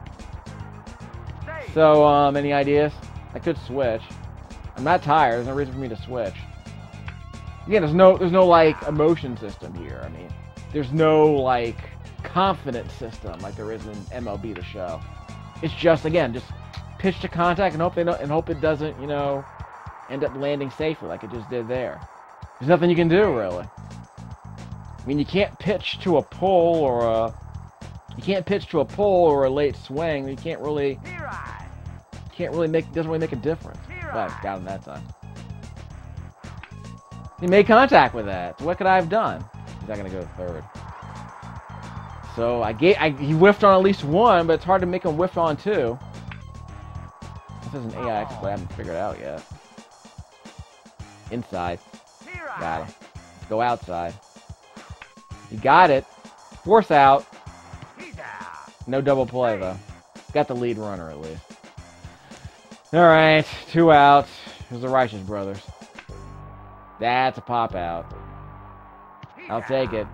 So, any ideas? I could switch. I'm not tired. There's no reason for me to switch. Again, there's no like emotion system here. I mean, there's no like confidence system like there is in MLB The Show. It's just, again, just pitch to contact and hope it doesn't, you know, end up landing safely like it just did there. There's nothing you can do, really. I mean, you can't pitch to a pull or a... You can't pitch to a pull or a late swing. You can't really... doesn't really make a difference. But I got him that time. He made contact with that. So what could I have done? He's not going to go to third. So he whiffed on at least one, but it's hard to make him whiff on two. This is an AI exploit I haven't figured out yet. Inside. Got him. Let's go outside. He got it. Force out. No double play, though. Got the lead runner, at least. Alright, 2 outs. Here's the Righteous Brothers. That's a pop out. I'll take it.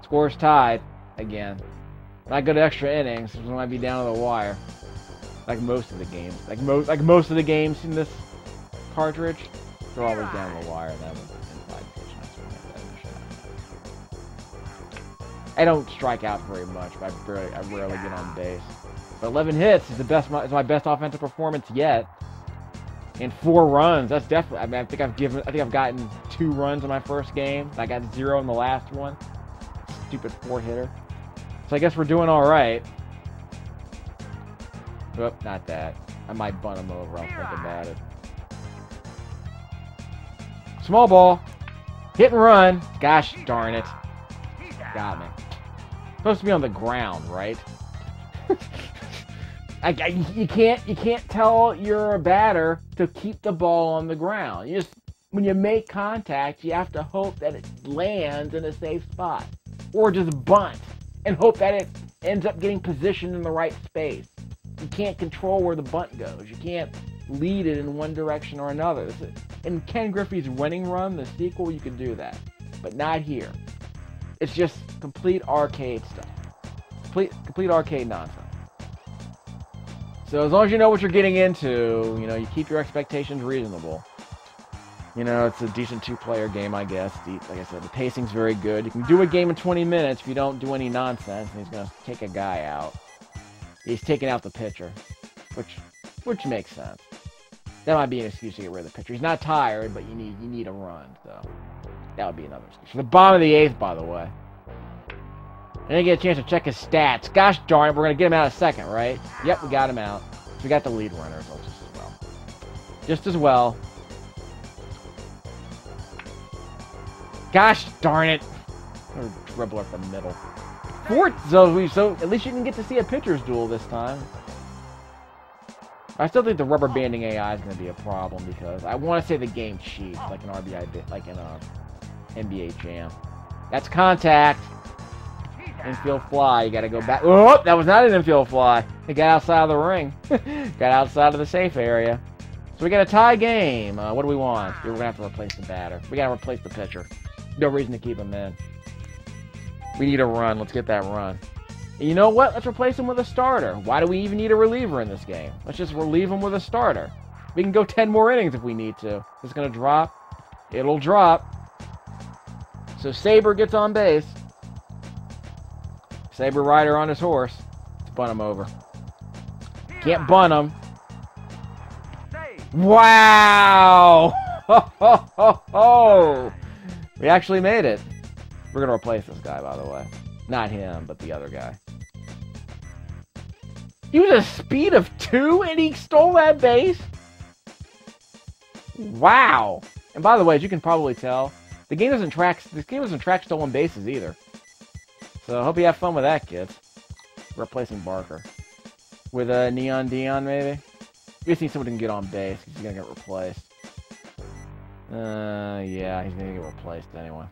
Score's tied. Again. Not good extra innings. We might be down to the wire. Like most of the games. Like most of the games in this cartridge, they're always down to the wire. And that was inside pitch. I don't strike out very much, but I rarely get on base. But 11 hits is my best offensive performance yet. And 4 runs. That's definitely. I mean, I think I've gotten 2 runs in my first game. I got 0 in the last one. Stupid 4-hitter. So I guess we're doing all right. Oh, not that. I might bunt him over. I'll think about it. Small ball. Hit and run. Gosh darn it. Got me. Supposed to be on the ground, right? You can't tell your batter to keep the ball on the ground. When you make contact, you have to hope that it lands in a safe spot. Or just bunt and hope that it ends up getting positioned in the right space. You can't control where the bunt goes. You can't lead it in one direction or another. In Ken Griffey's Winning Run, the sequel, you can do that. But not here. It's just complete arcade stuff. Complete arcade nonsense. So as long as you know what you're getting into, you know, you keep your expectations reasonable. You know, it's a decent 2-player game, I guess. Like I said, the pacing's very good. You can do a game in 20 minutes if you don't do any nonsense, and he's going to take a guy out. He's taking out the pitcher, which makes sense. That might be an excuse to get rid of the pitcher. He's not tired, but you need a run, so that would be another excuse. For the bottom of the 8th, by the way. I didn't get a chance to check his stats. Gosh darn it, we're going to get him out in a second, right? Yep, we got him out. So we got the lead runner just as well. Just as well. Gosh darn it. Dribble up the middle. So at least you can get to see a pitcher's duel this time. I still think the rubber banding AI is going to be a problem because I want to say the game cheats like an RBI bit, like in a NBA Jam. That's contact. Infield fly. You got to go back. Oh, that was not an infield fly. It got outside of the ring. Got outside of the safe area. So we got a tie game. What do we want? We're going to have to replace the batter. We got to replace the pitcher. No reason to keep him in. We need a run. Let's get that run. And you know what? Let's replace him with a starter. Why do we even need a reliever in this game? Let's just relieve him with a starter. We can go 10 more innings if we need to. It's going to drop. It'll drop. So Saber gets on base. Saber rider on his horse. Let's bunt him over. Can't bunt him. Wow! Ho, ho, ho, ho! We actually made it. We're going to replace this guy, by the way. Not him, but the other guy. He was a speed of 2 and he stole that base? Wow! And by the way, as you can probably tell, this game doesn't track stolen bases either. So I hope you have fun with that, kids. Replacing Barker. With a Neon Dion, maybe? You just need someone who can get on base, because he's going to get replaced. Yeah, he's going to get replaced anyway.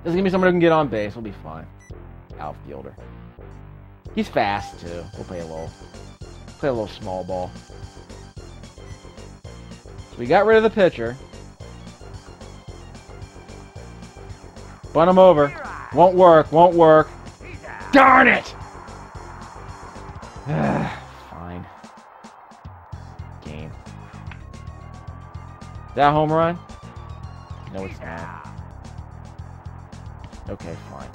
Just give me someone who can get on base, we'll be fine. Outfielder. He's fast, too. We'll play a little small ball. So we got rid of the pitcher. Bunt him over. Won't work, won't work. Darn it! Fine. Game. Is that a home run? No, it's not. Okay, fine.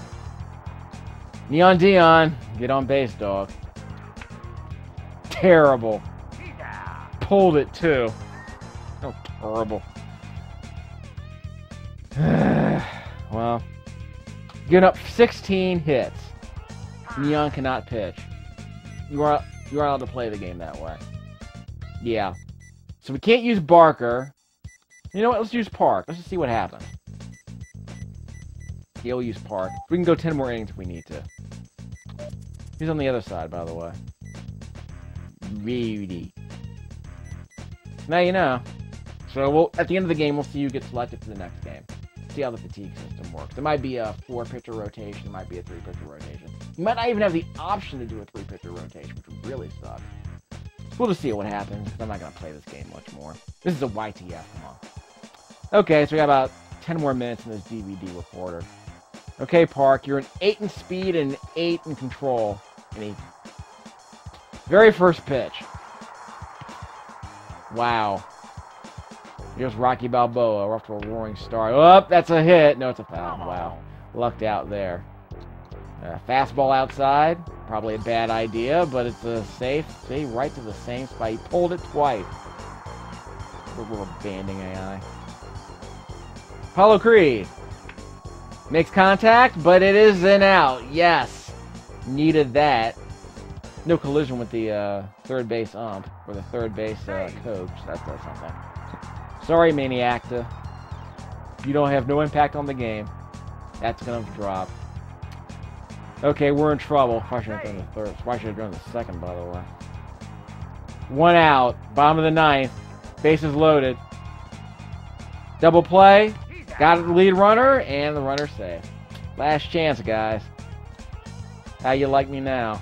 Neon Dion, get on base, dog. Terrible. Pulled it, too. Oh, terrible. Well, getting up 16 hits. Neon cannot pitch. You are allowed to play the game that way. Yeah. So we can't use Barker. You know what? Let's use Park. Let's just see what happens. Yeah, we'll use Park. We can go 10 more innings if we need to. He's on the other side, by the way. Really. Now you know. So at the end of the game, we'll see who gets selected for the next game. See how the fatigue system works. There might be a 4-pitcher rotation. There might be a 3-pitcher rotation. You might not even have the option to do a 3-pitcher rotation, which would really suck. So we'll just see what happens. I'm not going to play this game much more. This is a YTF. Come on. Okay, so we got about 10 more minutes in this DVD recorder. Okay, Park, you're an 8 in speed and an 8 in control. Very first pitch. Wow. Here's Rocky Balboa. We're off to a roaring start. Oh, that's a hit. No, it's a foul. Wow. Lucked out there. Fastball outside. Probably a bad idea, but it's a safe. See, right to the same spot. He pulled it twice. A little banding AI. Apollo Creed. Makes contact, but it is an out. Yes. Needed that. No collision with the third base ump, or the third base coach. That does something. Sorry, Maniacta. You don't have no impact on the game. That's going to drop. Okay, we're in trouble. Probably should have done the third. Probably should have done the second, by the way. 1 out. Bottom of the 9th. Bases loaded. Double play. Got the lead runner, and the runner safe. Last chance, guys. How you like me now?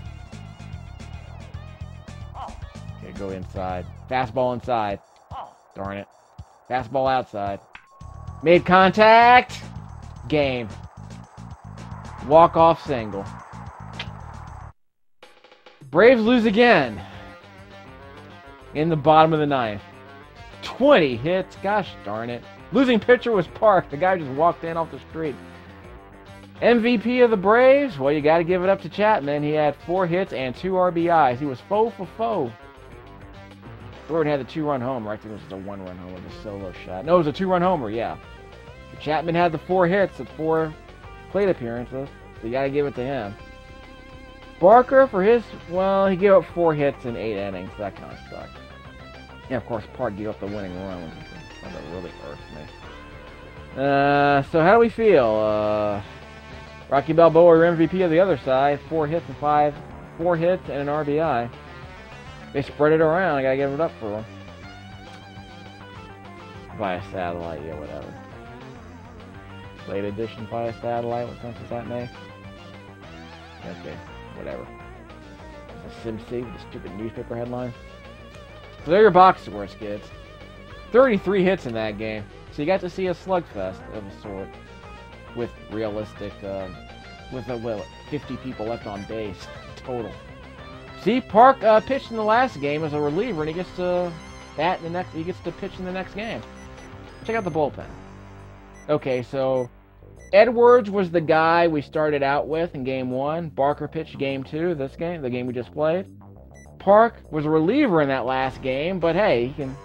Okay, go inside. Fastball inside. Darn it. Fastball outside. Made contact. Game. Walk-off single. Braves lose again. In the bottom of the 9th. 20 hits. Gosh darn it. Losing pitcher was Park. The guy just walked in off the street. MVP of the Braves? Well, you got to give it up to Chapman. He had 4 hits and 2 RBIs. He was foe for foe. Gordon had the 2-run homer. I think it was a 1-run homer, the solo shot. No, it was a 2-run homer, yeah. Chapman had the 4 hits and 4 plate appearances, so you got to give it to him. Barker, for his, well, he gave up 4 hits in 8 innings. So that kind of sucked. Yeah, of course, Park gave up the winning run, which that really irked me. So how do we feel? Rocky Balboa, your MVP of the other side, 4 hits and 4 hits and an RBI. They spread it around. I gotta give it up for them. Via satellite, yeah, whatever. Late edition via satellite. What sense does that make? Okay, whatever. A SimC with a stupid newspaper headline. So there are your box scores, kids. 33 hits in that game. So you got to see a slugfest of a sort. With realistic, with 50 people left on base total. See, Park pitched in the last game as a reliever, and he gets to bat in the next. He gets to pitch in the next game. Check out the bullpen. Okay, so Edwards was the guy we started out with in Game 1. Barker pitched Game 2. This game, the game we just played. Park was a reliever in that last game, but hey, he can.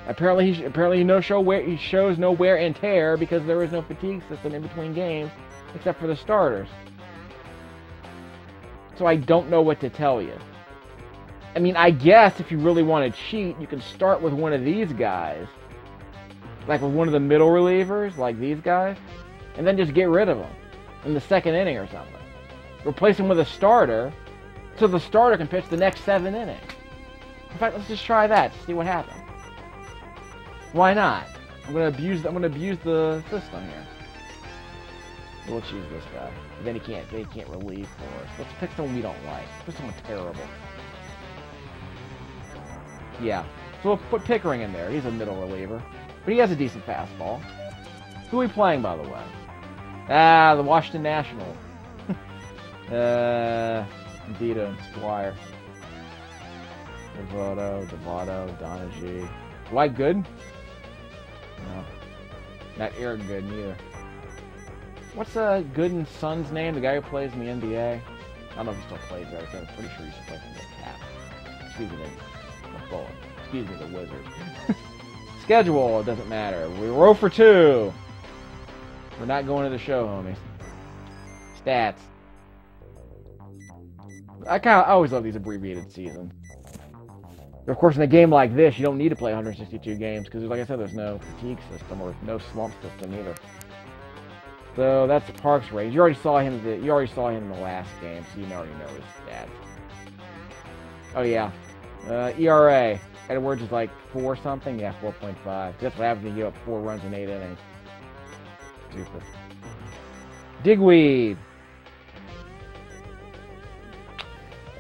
Apparently he shows no wear and tear because there is no fatigue system in between games, except for the starters. So I don't know what to tell you. I mean, I guess if you really want to cheat, you can start with one of these guys. Like with one of the middle relievers, like these guys. And then just get rid of them in the second inning or something. Replace them with a starter, so the starter can pitch the next 7 innings. In fact, let's just try that to see what happens. Why not? I'm gonna abuse the system here. So let's use this guy. But then he can't relieve for us. Let's pick someone we don't like. Pick someone terrible. Yeah. So we'll put Pickering in there. He's a middle reliever. But he has a decent fastball. Who are we playing, by the way? Ah, the Washington Nationals. Vito and Squire. Devoto, Donaghy. Dwight Good? No. Not Eric Good, neither. What's Gooden's son's name? The guy who plays in the NBA? I don't know if he still plays there. I'm pretty sure he's playing for the Caps. Excuse me, the Bullet. Excuse me, the Wizard. Schedule, it doesn't matter. We're 0 for 2. We're not going to the show, homies. Stats. I always love these abbreviated seasons. Of course, in a game like this, you don't need to play 162 games because, like I said, there's no fatigue system or no slump system either. So that's Parks' rating. You already saw him in the last game, so you already know his stats. Oh yeah, ERA. Edwards is like 4 something. Yeah, 4.5. That's what happens when you give up 4 runs in 8 innings. Super. Digweed.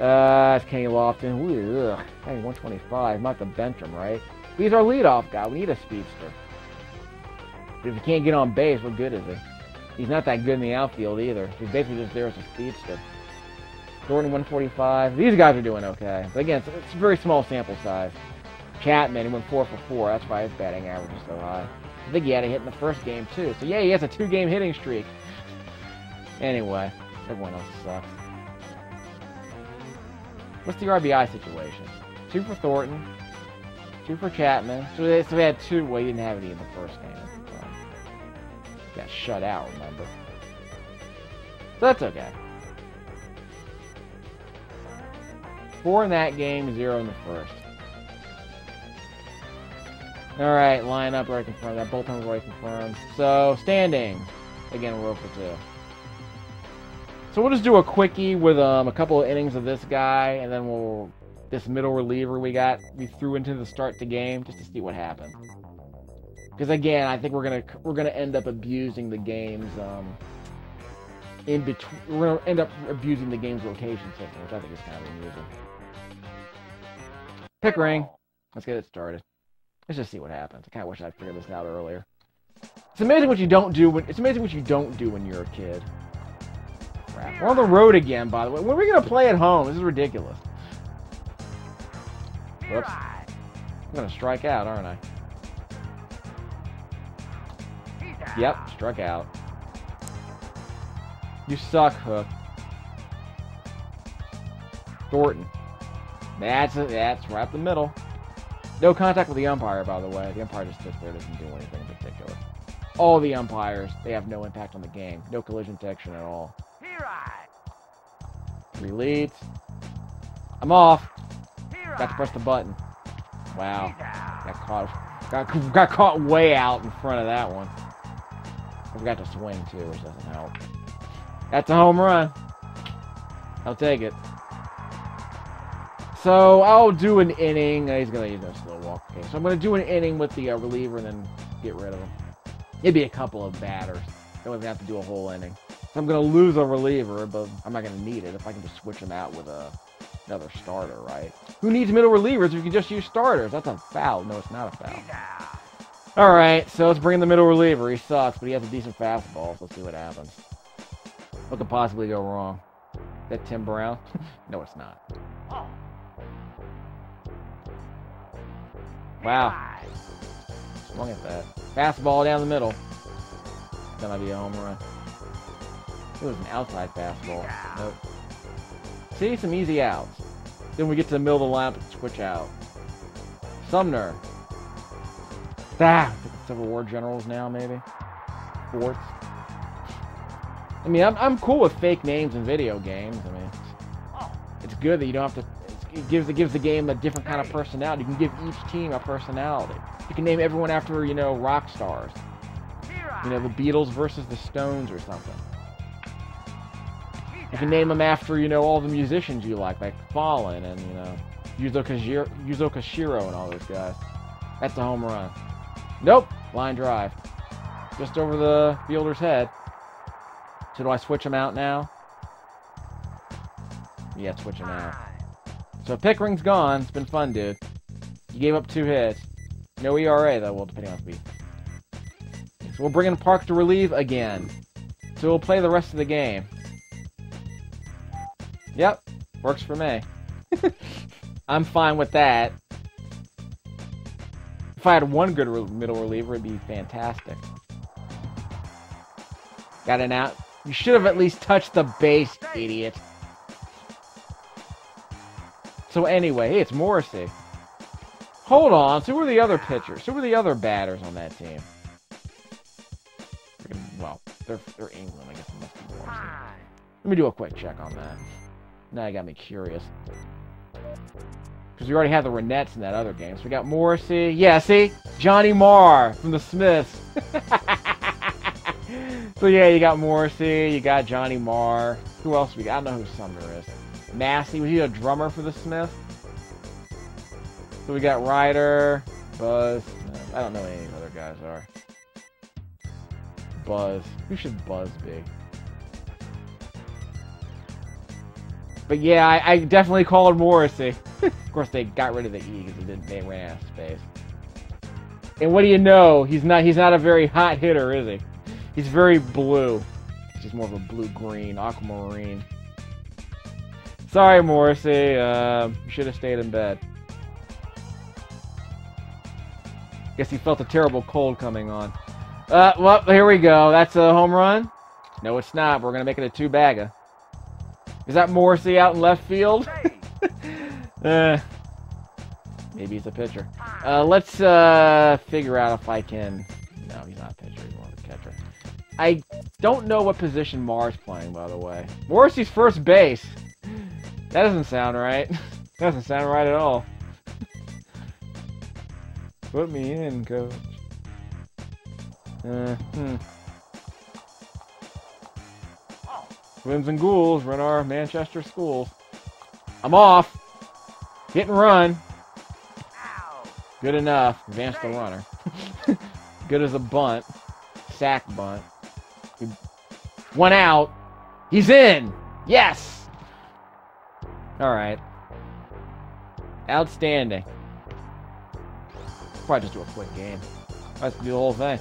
It's Kenny Lofton. Ooh, hey, 125. I'm not the bench him, right? He's our leadoff guy. We need a speedster. But if he can't get on base, what good is he? He's not that good in the outfield either. He's basically just there as a speedster. Thornton, 145. These guys are doing okay. But again, it's a very small sample size. Chapman, he went 4 for 4. That's why his batting average is so high. I think he had a hit in the first game, too. So, yeah, he has a 2-game hitting streak. Anyway, everyone else sucks. What's the RBI situation? 2 for Thornton. 2 for Chapman. So we had 2. Well, he didn't have any in the first game. Got shut out, remember? So that's okay. 4 in that game, 0 in the first. Alright, lineup already confirmed. That bullpen was already confirmed. So, standings. Again, we're 0 for 2. So we'll just do a quickie with a couple of innings of this guy, and then this middle reliever we threw into the start the game, just to see what happened. Because again, I think we're gonna end up abusing the game's in between. We're gonna end up abusing the game's rotation system, which I think is kind of amusing. Pickering. Let's get it started. Let's just see what happens. I kind of wish I'd figured this out earlier. It's amazing what you don't do when you're a kid. Crap. We're on the road again, by the way. When are we gonna play at home? This is ridiculous. Whoops. I'm gonna strike out, aren't I? Yep, struck out. You suck, Hook. Thornton. That's right up the middle. No contact with the umpire, by the way. The umpire just sits there, doesn't do anything in particular. All the umpires, they have no impact on the game. No collision detection at all. 3 leads. I'm off. Got to press the button. Wow. Got caught way out in front of that one. I forgot to swing, too, which doesn't help. That's a home run. I'll take it. So, I'll do an inning. He's going to use a slow walk. Okay, so I'm going to do an inning with the reliever and then get rid of him. Maybe a couple of batters. Don't even have to do a whole inning. So I'm going to lose a reliever, but I'm not going to need it if I can just switch him out with another starter, right? Who needs middle relievers if you can just use starters? That's a foul. No, it's not a foul. Alright, so let's bring in the middle reliever. He sucks, but he has a decent fastball, so let's see what happens. What could possibly go wrong? Is that Tim Brown? No, it's not. Wow. Swung at that. Fastball down the middle. That might be a home run. It was an outside fastball. Nope. See, some easy outs. Then we get to the middle of the lineup and switch out. Sumner. Civil War generals now, maybe. Forts. I mean, I'm cool with fake names in video games. I mean, it's good that you don't have to. It gives the game a different kind of personality. You can give each team a personality. You can name everyone after, rock stars. The Beatles versus the Stones or something. You can name them after, all the musicians you like Fallen and, Yuzo Koshiro and all those guys. That's a home run. Nope. Line drive. Just over the fielder's head. So do I switch him out now? Yeah, switch him out. So Pickering's gone. It's been fun, dude. You gave up 2 hits. No ERA, though. Well, depending on speed. So we'll bring in Park to relieve again. So we'll play the rest of the game. Yep. Works for me. I'm fine with that. If I had one good middle reliever, it'd be fantastic. Got an out. You should have at least touched the base, idiot. So anyway, hey, it's Morrissey. Hold on. So who are the other pitchers? Who are the other batters on that team? Well, they're England. I guess it must be Morrissey. Let me do a quick check on that. Now you got me curious. Because we already had the Renettes in that other game. So we got Morrissey. Yeah, see? Johnny Marr from the Smiths. So yeah, you got Morrissey. You got Johnny Marr. Who else we got? I don't know who Sumner is. Massey. Was he a drummer for the Smiths? So we got Ryder. Buzz. I don't know any of the other guys are. Buzz. Who should Buzz be? But yeah, I definitely called Morrissey. Of course, they got rid of the E because they ran out of space. And what do you know? He's not a very hot hitter, is he? He's very blue. He's just more of a blue-green, aquamarine. Sorry, Morrissey. You should have stayed in bed. Guess he felt a terrible cold coming on. Well, here we go. That's a home run? No, it's not. We're going to make it a two-bagger. Is that Morrissey out in left field? Maybe he's a pitcher. Let's figure out if I can... No, he's not a pitcher. He's more of a catcher. I don't know what position Marr's playing, by the way. Morrissey's first base. That doesn't sound right. That doesn't sound right at all. Put me in, coach. Swims and ghouls run our Manchester schools. I'm off. Hit and run. Good enough. Advance the runner. Good as a bunt. Sack bunt. 1 out. He's in. Yes. All right. Outstanding. Probably just do a quick game. Let's do the whole thing.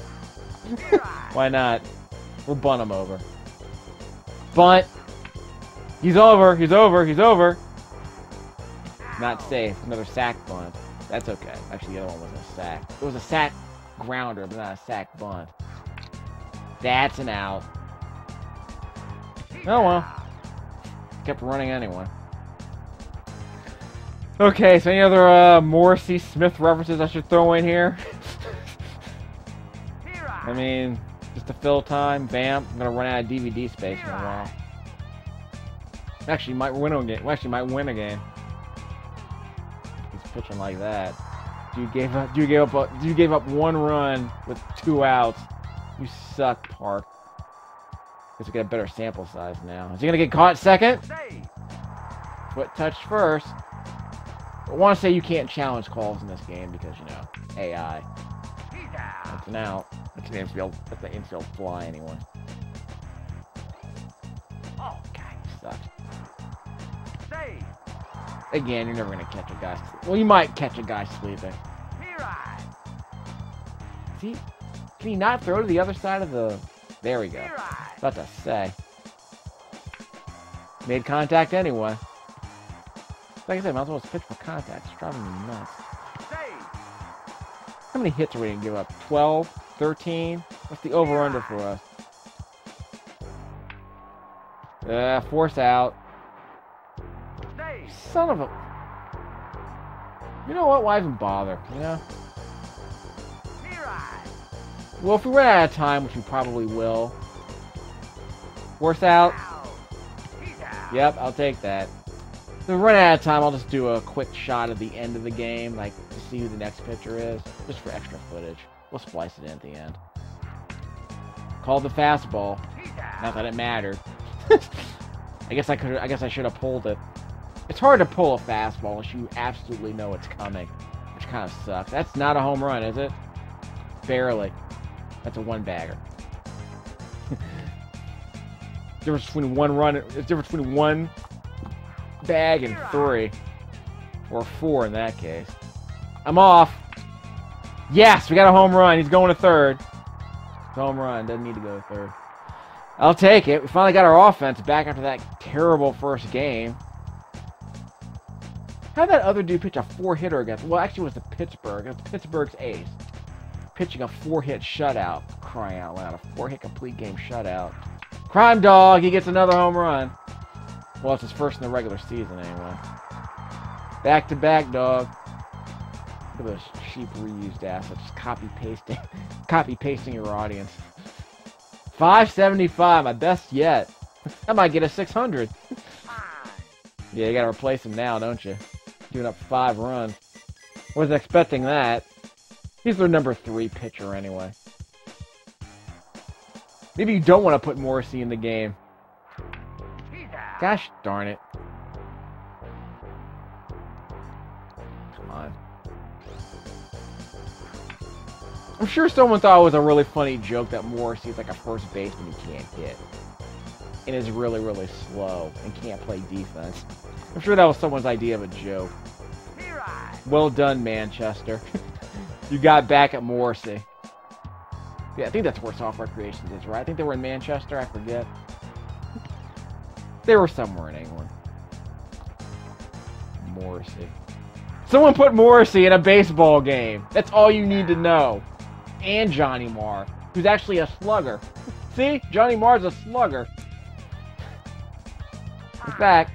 Why not? We'll bunt him over. Bunt. He's over. He's over. He's over. Not safe. Another sack bunt. That's okay. Actually, the other one wasn't a sack. It was a sack grounder, but not a sack bunt. That's an out. Oh well. Kept running anyway. Okay, so any other Morrissey Smith references I should throw in here? I mean, just to fill time. Bam. I'm gonna run out of DVD space in a while. Actually, might win a game. Well, actually, might win a game. He's pitching like that. Dude gave up 1 run with 2 outs. You suck, Park. Guess we get a better sample size now. Is he gonna get caught second? Foot touched first. I want to say you can't challenge calls in this game because, you know, AI. That's an out. That's an infield fly anyway. Oh, God, you suck. Again, you're never going to catch a guy. Well, you might catch a guy sleeping. See? Can he not throw to the other side of the... There we go. About to say. Made contact anyway. Like I said, might as well pitch for contact. It's driving me nuts. How many hits are we going to give up? 12? 13? What's the over-under for us? Force out. Son of a... You know what? Why even bother? You know? Well, if we run out of time, which we probably will. Force out. Yep, I'll take that. If we run out of time, I'll just do a quick shot at the end of the game, like, to see who the next pitcher is. Just for extra footage. We'll splice it in at the end. Called the fastball. Not that it mattered. I guess I should have pulled it. It's hard to pull a fastball unless you absolutely know it's coming, which kind of sucks. That's not a home run, is it? Barely. That's a 1-bagger. Difference between 1 run, difference between 1 bag and 3, or 4 in that case. I'm off. Yes, we got a home run. He's going to third. It's a home run. Doesn't need to go to third. I'll take it. We finally got our offense back after that terrible first game. How did that other dude pitch a 4-hitter against? Well, actually, it was the Pittsburgh. It was Pittsburgh's ace. Pitching a 4-hit shutout. Crying out loud. A 4-hit complete game shutout. Crime Dog. He gets another home run. Well, it's his first in the regular season anyway. Back to back, dog. Look at those cheap reused assets. Just copy pasting your audience. 575, my best yet. I might get a 600. Yeah, you gotta replace him now, don't you? Giving up 5 runs. Wasn't expecting that. He's their number 3 pitcher anyway. Maybe you don't want to put Morrissey in the game. Gosh darn it. Come on. I'm sure someone thought it was a really funny joke that Morrissey's like a first baseman he can't hit. And is really, really slow and can't play defense. I'm sure that was someone's idea of a joke. Well done, Manchester. You got back at Morrissey. Yeah, I think that's where Software Creations is, right? I think they were in Manchester, I forget. They were somewhere in England. Morrissey. Someone put Morrissey in a baseball game. That's all you need to know. And Johnny Marr, who's actually a slugger. See? Johnny Marr's a slugger. In fact,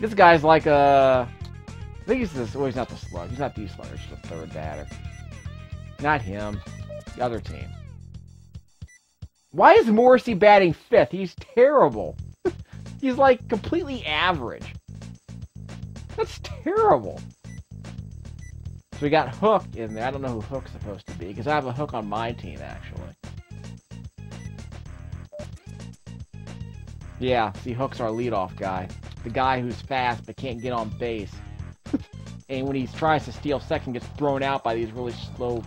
this guy's like a... I think he's this... Well, he's not the slug. He's not the slugger. He's just a third batter. Not him. The other team. Why is Morrissey batting 5th? He's terrible. He's like completely average. That's terrible. So we got Hook in there. I don't know who Hook's supposed to be, because I have a Hook on my team, actually. Yeah, see, Hook's our leadoff guy. The guy who's fast but can't get on base. And when he tries to steal second, gets thrown out by these really slow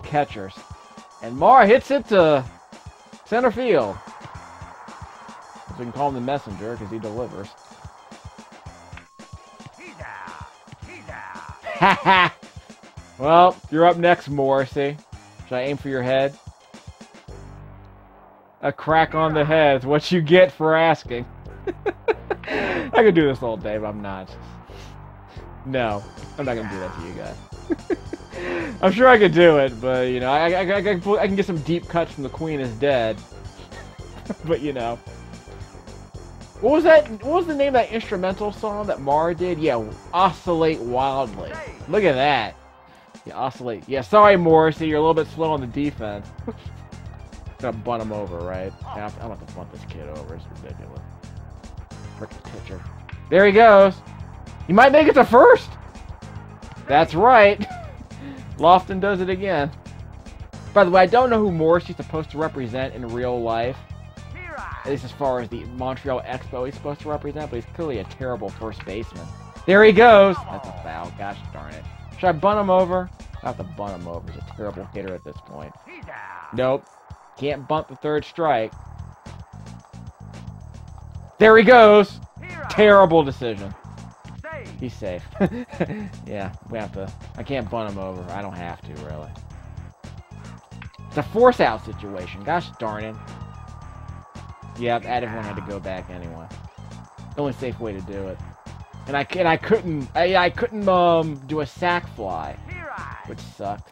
catchers. And Marr hits it to center field. So we can call him the messenger, because he delivers. Ha ha! Well, you're up next, Morrissey. Should I aim for your head? A crack on the head is what you get for asking. I could do this all day, but I'm not. No, I'm not gonna do that to you guys. I'm sure I could do it, but you know, I can get some deep cuts from The Queen is Dead. But you know, what was that? What was the name of that instrumental song that Marr did? Yeah, Oscillate Wildly. Look at that. Yeah, Oscillate. Yeah, sorry, Morrissey, you're a little bit slow on the defense. Gonna bunt him over, right? I'm gonna have to bunt this kid over. It's ridiculous. Frickin' pitcher. There he goes. He might make it to first. That's right. Lofton does it again. By the way, I don't know who Morrissey's supposed to represent in real life. At least as far as the Montreal Expo he's supposed to represent, but he's clearly a terrible first baseman. There he goes. That's a foul. Gosh darn it. Should I bunt him over? I have to bunt him over. He's a terrible hitter at this point. Nope. Can't bunt the third strike. There he goes. Terrible decision. He's safe. Yeah, we have to. I can't bunt him over. I don't have to, really. It's a force out situation. Gosh darn it. Yep, everyone had to go back anyway. The only safe way to do it. And I couldn't do a sack fly, which sucked.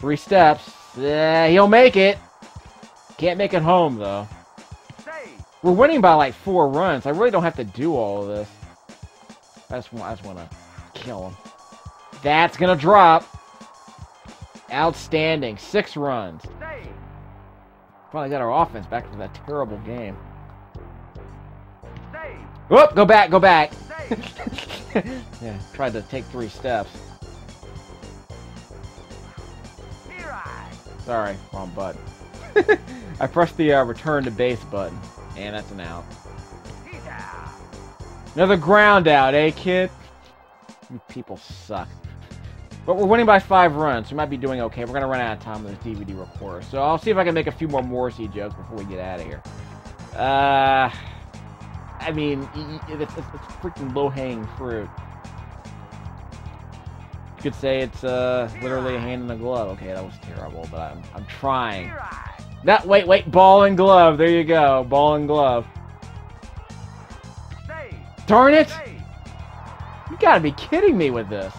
3 steps. He'll make it. Can't make it home though. We're winning by like 4 runs. I really don't have to do all of this. I just want to kill him. That's gonna drop. Outstanding. 6 runs. Finally got our offense back to that terrible game. Whoop! Go back, go back. Yeah, tried to take 3 steps. Sorry, wrong button. I pressed the return to base button, and that's an out. Another ground out, eh, kid? You people suck. But we're winning by 5 runs, so we might be doing okay. We're going to run out of time with this DVD recorder. So I'll see if I can make a few more Morrissey jokes before we get out of here. I mean, it's freaking low-hanging fruit. You could say it's literally a hand in a glove. Okay, that was terrible, but I'm trying. Wait, ball and glove. There you go, ball and glove. Darn it! You gotta be kidding me with this.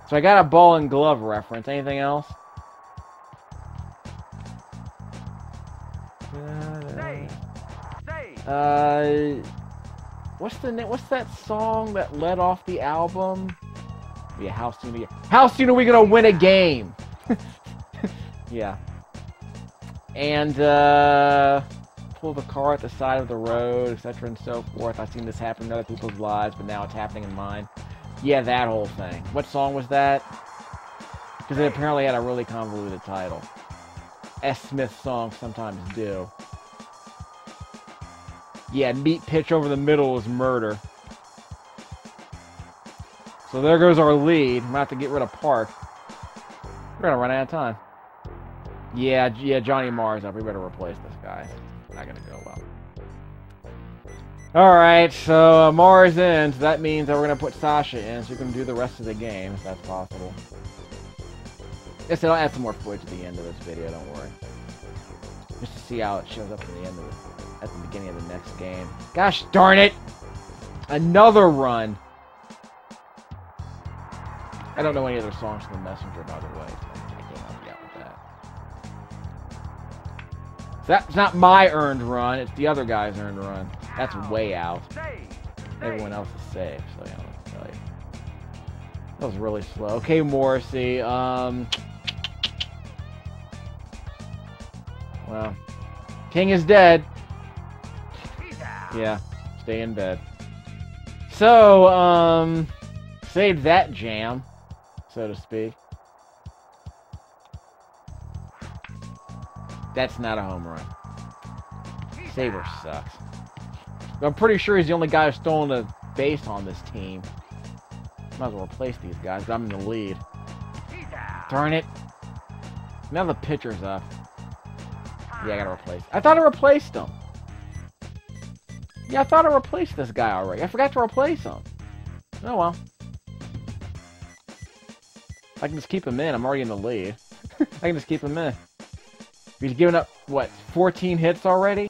So I got a ball and glove reference. Anything else? What's that song that led off the album? Yeah, how soon are we gonna win a game? Yeah. And pull the car at the side of the road, etc. and so forth. I've seen this happen in other people's lives, but now it's happening in mine. Yeah, that whole thing. What song was that? Because it apparently had a really convoluted title. S. Smith songs sometimes do. Yeah, neat pitch over the middle is murder. So there goes our lead. I'm going to have to get rid of Park. We're going to run out of time. Yeah, Johnny Marr's up. We better replace this guy. Not going to go well. Alright, so Marr's in. So that means that we're going to put Sasha in so we can do the rest of the game, if that's possible. Yes, I'll add some more footage at the end of this video, don't worry. Just to see how it shows up at the end of it, at the beginning of the next game. Gosh darn it! Another run! I don't know any other songs from the Messenger, by the way, so I can't help you out with that. So that's not my earned run, it's the other guy's earned run. That's way out. Everyone else is safe, so yeah, let's tell you. That was really slow. Okay, Morrissey, well, King is dead. Yeah, stay in bed. So, save that jam, so to speak. That's not a home run. Saber sucks. I'm pretty sure he's the only guy who's stolen a base on this team. Might as well replace these guys, but I'm in the lead. Darn it. Now the pitcher's up. Yeah, I gotta replace. I thought I replaced him. Yeah, I thought I replaced this guy already. I forgot to replace him. Oh well. I can just keep him in. I'm already in the lead. I can just keep him in. He's given up, what, 14 hits already?